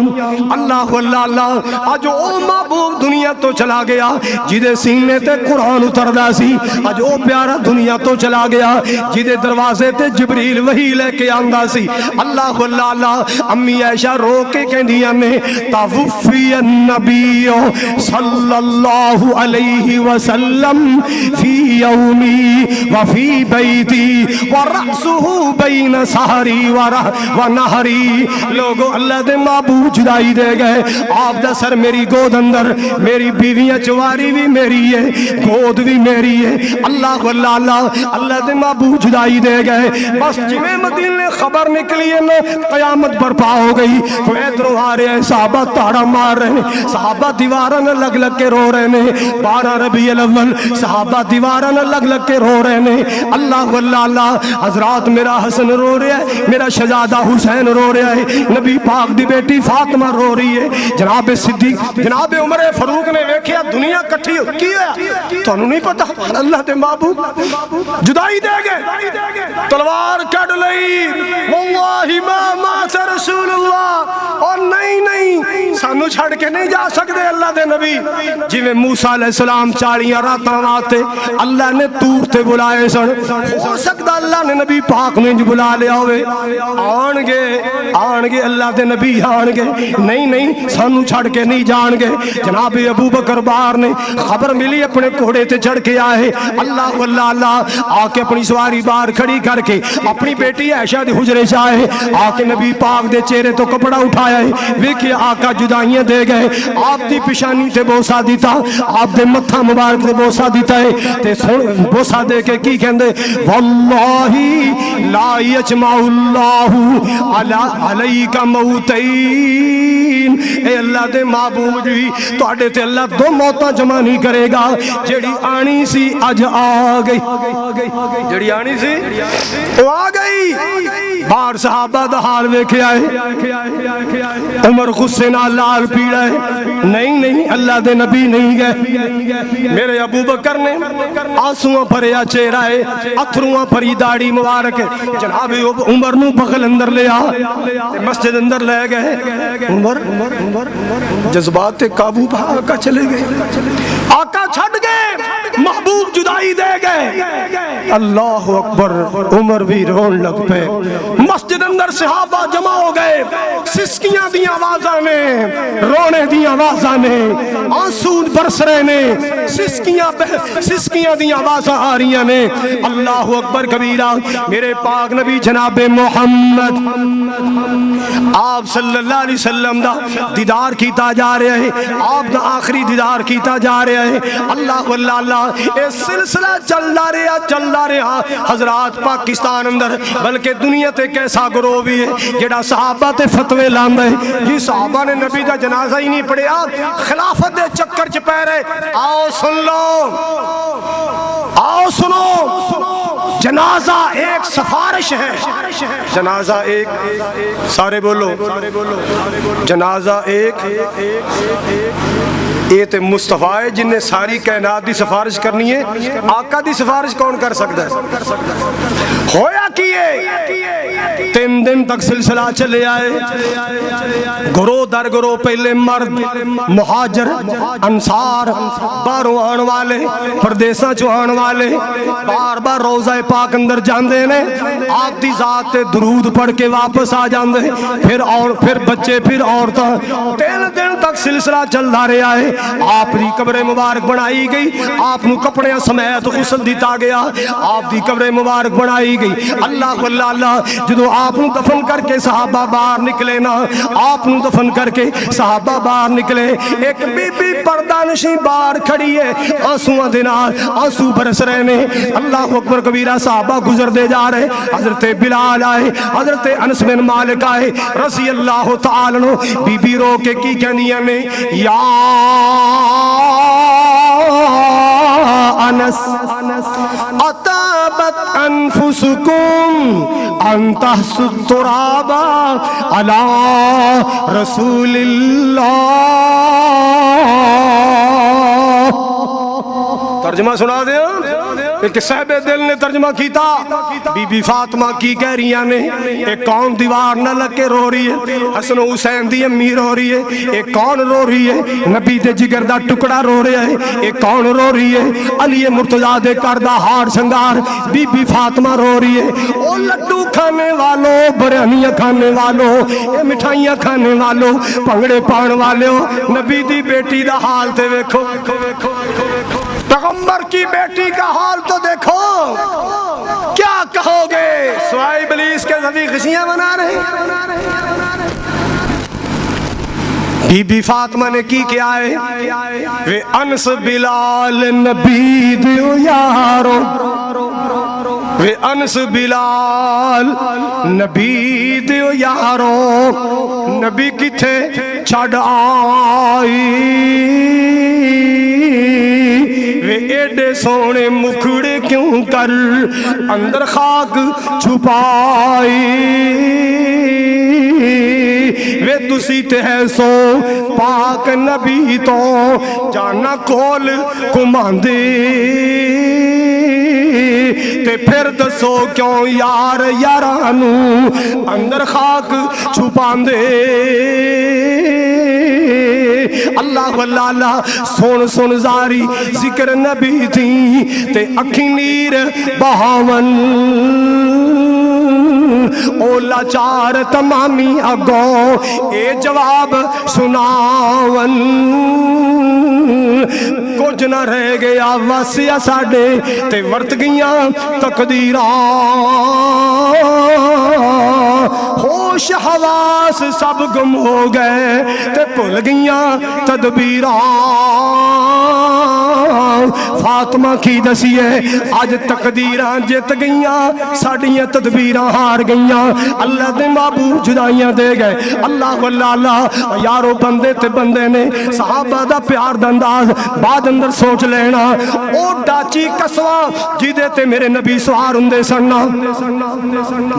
اللہ اللہ اللہ اج او محبوب دنیا تو چلا گیا جدے سینے تے قرآن اتردا سی اج او پیارا دنیا تو چلا گیا جدے دروازے تے جبریل وحی لے کے آندا سی اللہ اللہ اللہ امی عائشہ رو کے کہندیاں نے توفی النبی صلی اللہ علیہ وسلم فی یومی وفی بیتی ورأسہ بین سہری ونہری لوگو اللہ دے محبوب جدائی دے گئے آپ دا سر میری گود اندر میری بیویاں چواری بھی میری ہے گود بھی میری ہے اللہ اللہ اللہ اللہ دے محبوب جدائی دے گئے بس جمیں مدینے خبر نکلی ہے نا قیامت برپا ہو گئی تو ادھروں آ رہے ہیں صحابہ تاڑا مار رہے ہیں صحابہ دیواراں نہ لگ لگ کے رو رہے ہیں 12 ربیع الاول صحابہ دیواراں نہ لگ لگ کے رو رہے ہیں اللہ اللہ اللہ حضرات میرا حسن رو رہا ہے میرا شہزادہ حسین رو رہا ہے نبی پاک دی بیٹی فاطمہ رو رہی ہے جناب صدیق جناب عمر فاروق نے ویکھیا دنیا کٹھی کی ہے تانوں نہیں پتہ اللہ دے محبوب جدائی دے گئے تلوار کڈ لئی واللہ ما مات رسول اللہ اور نہیں سانو چھڑ کے نہیں جا سکتے اللہ دے نبی جویں موسیٰ علیہ السلام 40 راتاں واسطے اللہ نے طور تے بلائے سن ہو سکتا اللہ نے نبی پاک نے بلا لیا ہوئے آن گے اللہ دے نبی آن گے نہیں سانو چھڑ کے نہیں جان گے جناب ابو بکر بار نے خبر ملی اپنے گھوڑے تے چڑھ کے آئے اللہ اللہ اللہ آ کے اپنی سواری بار کھڑی کر کے اپنی بیٹی عائشہ دے حجرے چاہے آ کے نبی پاک دے چہرے تو کپڑا اٹھایا ہے ویکھے آقا جدائیاں دے گئے آپ دی پیشانی تے بوسا دیتا آپ دے متھا مبارک تے بوسا دیتا ہے تے بوسا دے کے کی کہندے واللہ لا یجمع اللہ علیک موتین اے اللہ دے محبوب جی تواڈے تے اللہ دو موتاں جمع نہیں کرے گا جیڑی آنی سی اج آ گئی جیڑی آنی سی وہ آ گئی بار صحابہ دا حال ویکھے آئے عمر غصے نال لال پیڑا ہے نہیں اللہ دے نبی نہیں گئے میرے ابو بکر نے آنسواں بھریا چہرہ ہے اتھرواں بھری داڑھی مبارک جناب عمر نو بغل اندر لے آ مسجد اندر لے گئے عمر جذبات قابو پا آقا چلے گئے آقا چھڑ گئے محبوب جدائی دے گئے اللہ اکبر عمر بھی رون لگ پہ مسجد اندر صحابہ جمع ہو گئے سسکیاں دی آوازاں نے رونے دی آوازاں نے آنسو برس رہے نے سسکیاں دی آوازاں آ رہی نے اللہ اکبر کبیرہ میرے پاک نبی جناب محمد آپ صلی اللہ علیہ وسلم دا دیدار کیتا جا رہے ہیں آپ دا آخری دیدار کیتا جا رہے ہیں اللہ اللہ اللہ اے سلسلہ چل رہا حضرات پاکستان اندر بلکہ دنیا تے کیسا گروہ بھی ہے جڑا صحابہ تے فتوے لاندے یہ صحابہ نے نبی دا جنازہ ہی نہیں پڑھیا خلافت دے چکر چ پے رہے آؤ سن لو آؤ سنو جنازہ ایک سفارش ہے جنازہ ایک سارے بولو جنازہ ایک یہ تے مصطفیٰ ہے جن نے ساری کائنات دی سفارش کرنی ہے آقا دی سفارش کون کر سکتا ہے ہویا کیے 3 دن تک سلسلہ چلے آئے گروہ در گروہ پہلے مرد مہاجر انصار باہروں آن والے پردیساں چو آن والے بار بار روزہ پاک اندر جاندے نے آپ دی ذات تے درود پڑھ کے واپس آ جاندے پھر بچے پھر عورتاں 3 دن تک سلسلہ چل رہا ہے آپ دی قبر مبارک بنائی گئی آپ نو کپڑے سمیت غسل دیتا گیا آپ دی قبر مبارک بنائی گئی اللہ اللہ اللہ جدو آپ نو دفن کر کے صحابہ باہر نکلے نا آپ نو دفن کر کے صحابہ باہر نکلے ایک بی بی پردہ نشیں باہر کھڑی ہے آنسوਆਂ دے نال آنسو برس رہے نے اللہ اکبر کبیرہ صحابہ گزر دے جا رہے حضرت بلال آئے حضرت انس بن مالک آئے رضی اللہ تعالی عنہ بی بی رو کے کی کہنیاں نے یا انس اتابت انفسکم ان تحسوا التراب علی رسول اللہ ترجمہ سنا دیں ایک صاحب دل نے ترجمہ کیتا بی بی فاطمہ کی کہہ رہی نے ایک کون دیوار نہ لگ کے رو رہی ہے، حسن و حسین دی امی رو رہی ہے، ایک کون رو رہی ہے نبی دے جگر دا ٹکڑا رو رہا ہے، ایک کون رو رہی ہے علی مرتضیٰ دے کردہ ہار سنگار بی بی فاطمہ رو رہی ہے۔ او لڈو کھانے والوں، بریانیاں کھانے والوں، مٹھائیاں کھانے والوں، پنگڑے پان والوں، نبی دی بیٹی دا حال تے ویکھو، پیغمبر کی بیٹی کا حال تو دیکھو، کیا کہو گے؟ سوائے ابلیس کے زبی غشیاں بنا رہے ہیں۔ بی بی فاطمہ نے کی کیا ہے؟ وے انس بلال نبی دیو یارو، وے انس بلال نبی دیو یارو، نبی کتھے چھڑ آئی وے ایڈے سونے مکھڑے کیوں کر اندر خاک چھپائی وے تسی تے ہے سو پاک نبی تو جانا کول کماندے تے پھر دسو کیوں یار یارانو اندر خاک چھپاندے۔ اللہ واللہ سن سن زاری ذکر نبی تھی تے اکھی نیر بہاون اولا چار تمامی اگوں اے جواب سناون کچھ نہ رہ گیا واسیا ساڑے تے ورت گیاں تقدیران ہوش حواس سب گم ہو گئے تے پھل گیاں تدبیران۔ فاطمہ کی دسیے آج تقدیران جت گئیاں ساڑیاں تدبیران ہار گئیاں، اللہ دے محبوب جدائیاں دے گئے۔ اللہ واللہ یارو بندے تے بندے نے صحابہ دا پیار دنداز بعد اندر سوچ لینا، او ڈاچی کسوا جیدے تے میرے نبی سوار ہندے سننا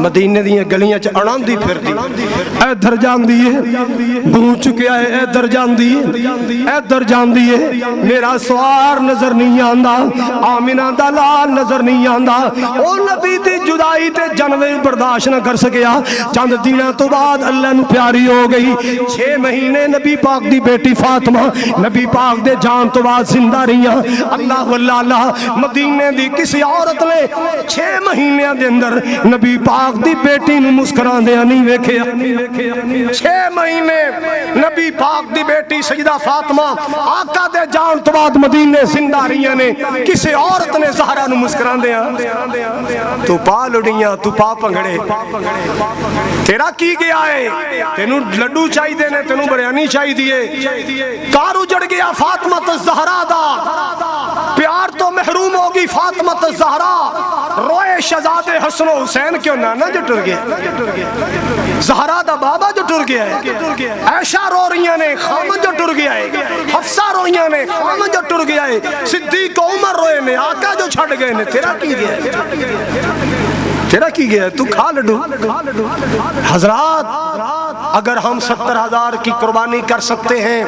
مدینے دیاں گلیاں چ اڑان دی پھر دی اے در جان دیئے بھو چکیا ہے، اے در جان دیئے اے در جان دیئے میرا سوار نظر نہیں آندہ، آمینہ دا لال نظر نہیں آندہ۔ او نبی دی جدائی تے جنوے برداشت نہ کر سکیا، چند دینہ تو بعد اللہ نو پیاری ہو گئی۔ 6 مہینے نبی پاک دی بیٹی فاطمہ نبی پاک دے جان تو بعد زندہ رہیاں۔ اللہ واللہ مدینے دی کسی عورت نے 6 مہینے دے اندر نبی پاک دی بیٹی نو مسکران دیا نہیں ویکھیا۔ 6 مہینے نبی پاک دی بیٹی سیدہ فاطمہ آقا دے جان تو بعد مدینے زندہ رہیاں نے کسی عورت نے زہرا نو مسکران دیا تو پا لڑیاں تو پا پنگڑے تیرا کی گیا ہے، تینوں لڈو چاہی دینے تینوں بریانی چاہی دیئے، کارو جڑ گیا فاطمہ الزہرا دا، پیار تو محروم ہوگی فاطمہ الزہرا، روئے شہزادے حسن و حسین کیوں نانا جو ٹر گیا، زہرا دا بابا جو ٹر گیا ہے، عائشہ رو رہیاں نے خامن جو ٹر گیا ہے، حفصہ روئیاں نے خامن جو ٹر گیا ہے، صدیق عمر روئے نے آقا جو چھڑ گئے نے، تیرا کی گیا ہے، تیرا کی گیا ہے، تو کھا لڈو۔ حضرات اگر ہم 70,000 کی قربانی کر سکتے ہیں،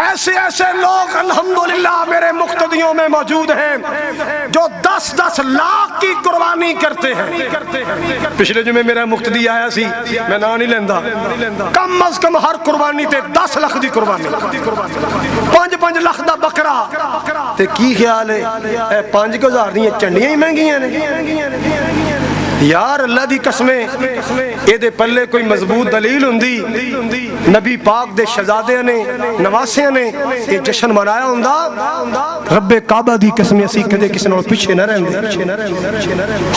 ایسے ایسے لوگ الحمدللہ میرے مقتدیوں میں موجود ہیں جو 10-10 لاکھ کی قربانی کرتے ہیں۔ پچھلے جمعے میرا مقتدی آیا سی، میں نہ نہیں لیندہ، کم از کم ہر قربانی تے 10 لاکھ دی قربانی، 5 لاکھ دا بکرا تے کی خیال ہے؟ اے 5,000 دیاں چنڈیاں ہی مہنگیاں نے یار، اللہ دی قسمیں اے دے پلے کوئی مضبوط دلیل ہوندی، نبی پاک دے شہزادے نے نواسے نے یہ جشن منایا ہوندہ، رب کعبہ دی قسمیں اسی کدے کسی نے پیچھے نہ رہندے۔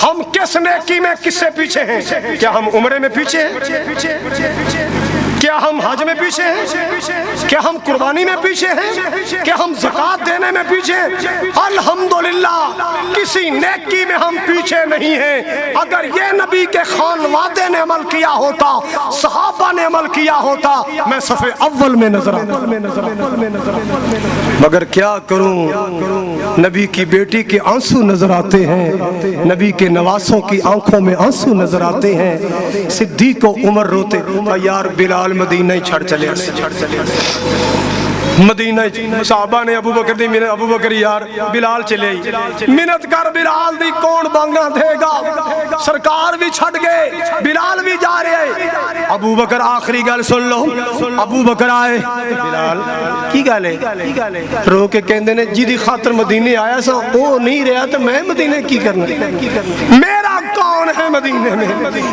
ہم کس نیکی میں کس سے پیچھے ہیں؟ کیا ہم عمرے میں پیچھے ہیں؟ کیا ہم حج میں پیچھے ہیں؟ کیا ہم قربانی میں پیچھے ہیں؟ کیا ہم زکاة دینے میں پیچھے ہیں؟ الحمدللہ کسی نیکی میں ہم پیچھے نہیں ہیں۔ اگر یہ نبی کے خانوادے نے عمل کیا ہوتا، صحابہ نے عمل کیا ہوتا، میں صف اول میں نظر آتا، مگر کیا کروں، نبی کی بیٹی کے آنسو نظر آتے ہیں، نبی کے نواسوں کی آنکھوں میں آنسو نظر آتے ہیں۔ صدیق و عمر روتے یار بلال مدینہ ہی چھڑ چلے۔ مدینہ صحابہ نے ابو بکر دی منت، ابو بکر یار بلال چلے منت کر بلال دی کون بانگا دے گا، سرکار بھی چھٹ گئے بلال بھی جا رہے، ابو بکر آخری گل سن لو، ابو بکر آئے بلال کی گل ہے رو کے کہندے نے جی دی خاطر مدینے آیا سا وہ نہیں رہا تو میں مدینے کی کرنا، میرا کون ہے مدینے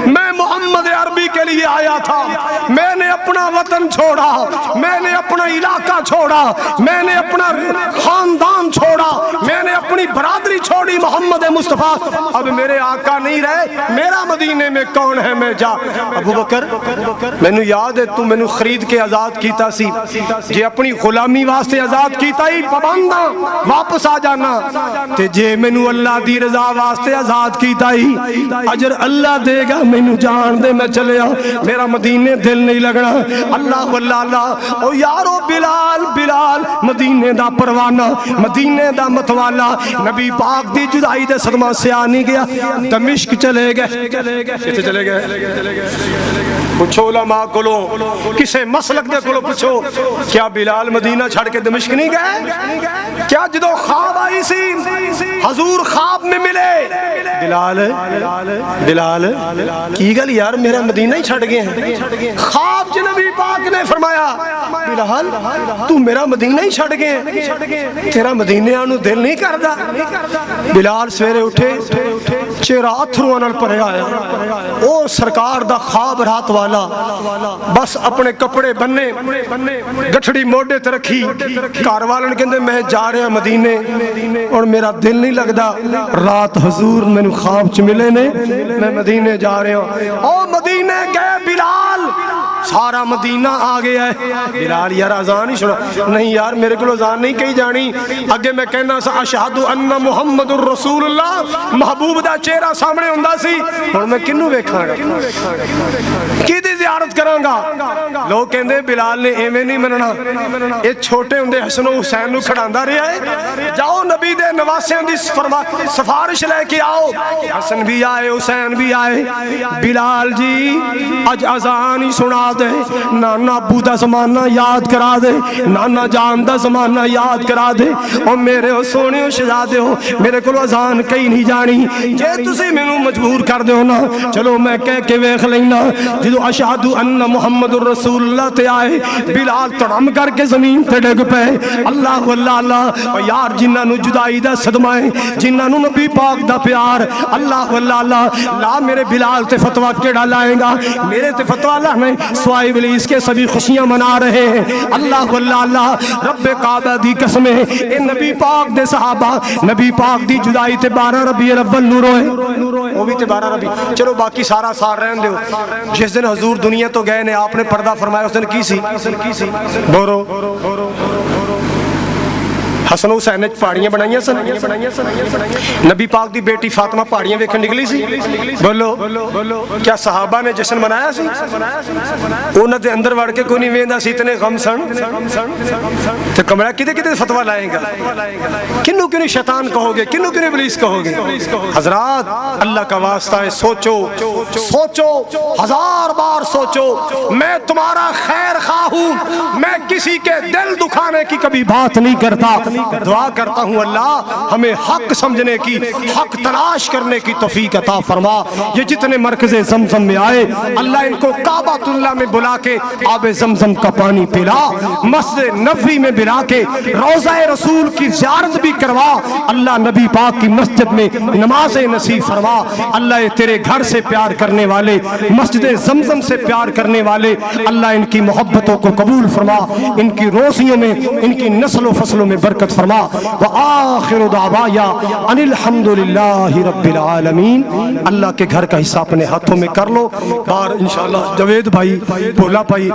میں محمد عربی کے لیے آیا تھا، میں نے اپنا وطن چھوڑا، میں نے اپنا علاقہ چھوڑا، میں نے اپنا خاندان چھوڑا، میں نے اپنی برادری چھوڑی محمد مصطفیٰ، اب میرے آقا نہیں رہے، میرا مدینے میں کون ہے میں جا۔ ابو بکر میں نو یاد ہے تو میں نو خرید کے آزاد کیتا سی، جے اپنی غلامی واسطے آزاد کیتا ہی پابندہ واپس آ جانا، تے جے میں نو اللہ دی رضا واسطے آزاد کیتا ہی اجر اللہ دے گا، میں نو جان دے میں چلے آ، میرا مدینے دل نہیں لگنا۔ اللہ واللہ اللہ او یارو بلال بلال مدینے دا پروانہ، مدینے دا متوالا، نبی پاک دی جدائی دے صدمہ سے آنی گیا، دمشق چلے گئے، کتے چلے گئے؟ پوچھو علماء کولو، کسے مسلک دے کولو پوچھو، کیا بلال مدینہ چھڑ کے دمشق نہیں گئے؟ کیا جدو خواب آئی سی حضور خواب میں ملے بلال کی گل یار میرا مدینہ ہی چھڑ گئے ہیں، خواب جو نبی پاک نے فرمایا بلال تو میرا مدینہ ہی چھڑ گئے ہیں، تیرا مدینہ آنو دل نہیں کردا؟ بلال سویرے اٹھے چہرہ اتھروں نال پرے آیا، او سرکار دا خواب رات والا، بس اپنے کپڑے بننے گٹھڑی موڈے تے رکھی، گھر والن کہندے میں جا رہا مدینے اور میرا دل نہیں لگدا، رات حضور میں خواب چ ملے نے میں مدینے جا رہا ہوں، او مدینے گئے بلال، سارا مدینہ آ گیا ہے، بلال یار اذان ہی سنا، نہیں یار میرے کو اذان نہیں کہی جانی، اگے میں کہنا سا اشہد ان محمد الرسول اللہ، محبوب دا چہرہ سامنے ہوندا سی، ہن میں کنوں ویکھاں گا، کیدی زیارت کراں گا؟ لوگ کہندے بلال نے ایویں نہیں مننا، اے چھوٹے ہوندے حسن و حسین نو کھڑاندا رہیا ہے، جاؤ نبی دے نواسیاں دی سفارش لے کے آؤ، حسن بھی آئے حسین بھی آئے، بلال جی اج اذان ہی سنا دے، نانا ابو دا زمانہ یاد کرا دے، نانا جان دا زمانہ یاد کرا دے، اور میرے سونے ہو شہزادے ہو میرے کو اذان کہیں نہیں جانی، جے تسی مینوں مجبور کر دیو نا چلو میں کہہ کے ویکھ لینا، جدو اشہد ان محمد الرسول اللہ تے آئے بلال تڑم کر کے زمین تے ڈگ پے، اللہ واللہ اللہ، اور یار جنہاں نو جدائی دا صدمہ ہے، جنہاں نو نبی پاک دا پیار، اللہ واللہ اللہ، لا میرے بلال تے فتوہ کیڑا لائیں گا، میرے تے فتوہ لانے سوائے ابلیس کے سبھی خوشیاں منا رہے ہیں، اللہ واللہ اللہ، رب کعبہ دی قسم ہے، اے نبی پاک دے صحابہ نبی پاک دی جدائی تے 12 ربیع الاول نو روئے، وہ بھی تے 12 ربیع، چلو باقی سارا سار رہن دیو، جس دن حضور دنیا تو گئے نے آپ نے پردہ فرمایا، اس دن کی سی بورو حسن و حسین پہاڑیاں بنائیاں سن، نبی پاک دی بیٹی فاطمہ پہاڑیاں ویکھن نکلی سی، بولو کیا صحابہ نے جشن منایا سی؟ انہاں دے اندر وڑ کے کوئی نہیں ویندا سی، اتنے غم سن تے کمرہ کدے کدے فتویٰ لائیں گا، کنوں کیوں نہیں شیطان کہو گے، کنوں کیوں نہیں ابلیس کہو گے؟ حضرات اللہ کا واسطہ ہے، سوچو سوچو، ہزار بار سوچو، میں تمہارا خیر خواہ ہوں، میں کسی کے دل دکھانے کی کبھی بات نہیں کرتا، دعا کرتا ہوں اللہ ہمیں حق سمجھنے کی، حق تلاش کرنے کی توفیق عطا فرما۔ یہ جتنے مرکز زمزم میں آئے اللہ ان کو کعبۃ اللہ میں بلا کے آب زمزم کا پانی پلا، مسجد نبوی میں بلا کے روضہ رسول کی زیارت بھی کروا، اللہ نبی پاک کی مسجد میں نماز نصیب فرما، اللہ تیرے گھر سے پیار کرنے والے، مسجد زمزم سے پیار کرنے والے، اللہ ان کی محبتوں کو قبول فرما، ان کی روزیوں میں، ان کی نسل و فصلوں میں برکت فرما، وآخر دعوایا ان الحمدللہ رب العالمین۔ اللہ کے گھر کا حصہ اپنے ہاتھوں میں کر لو، بار انشاءاللہ جوید بھائی، بولا بھائی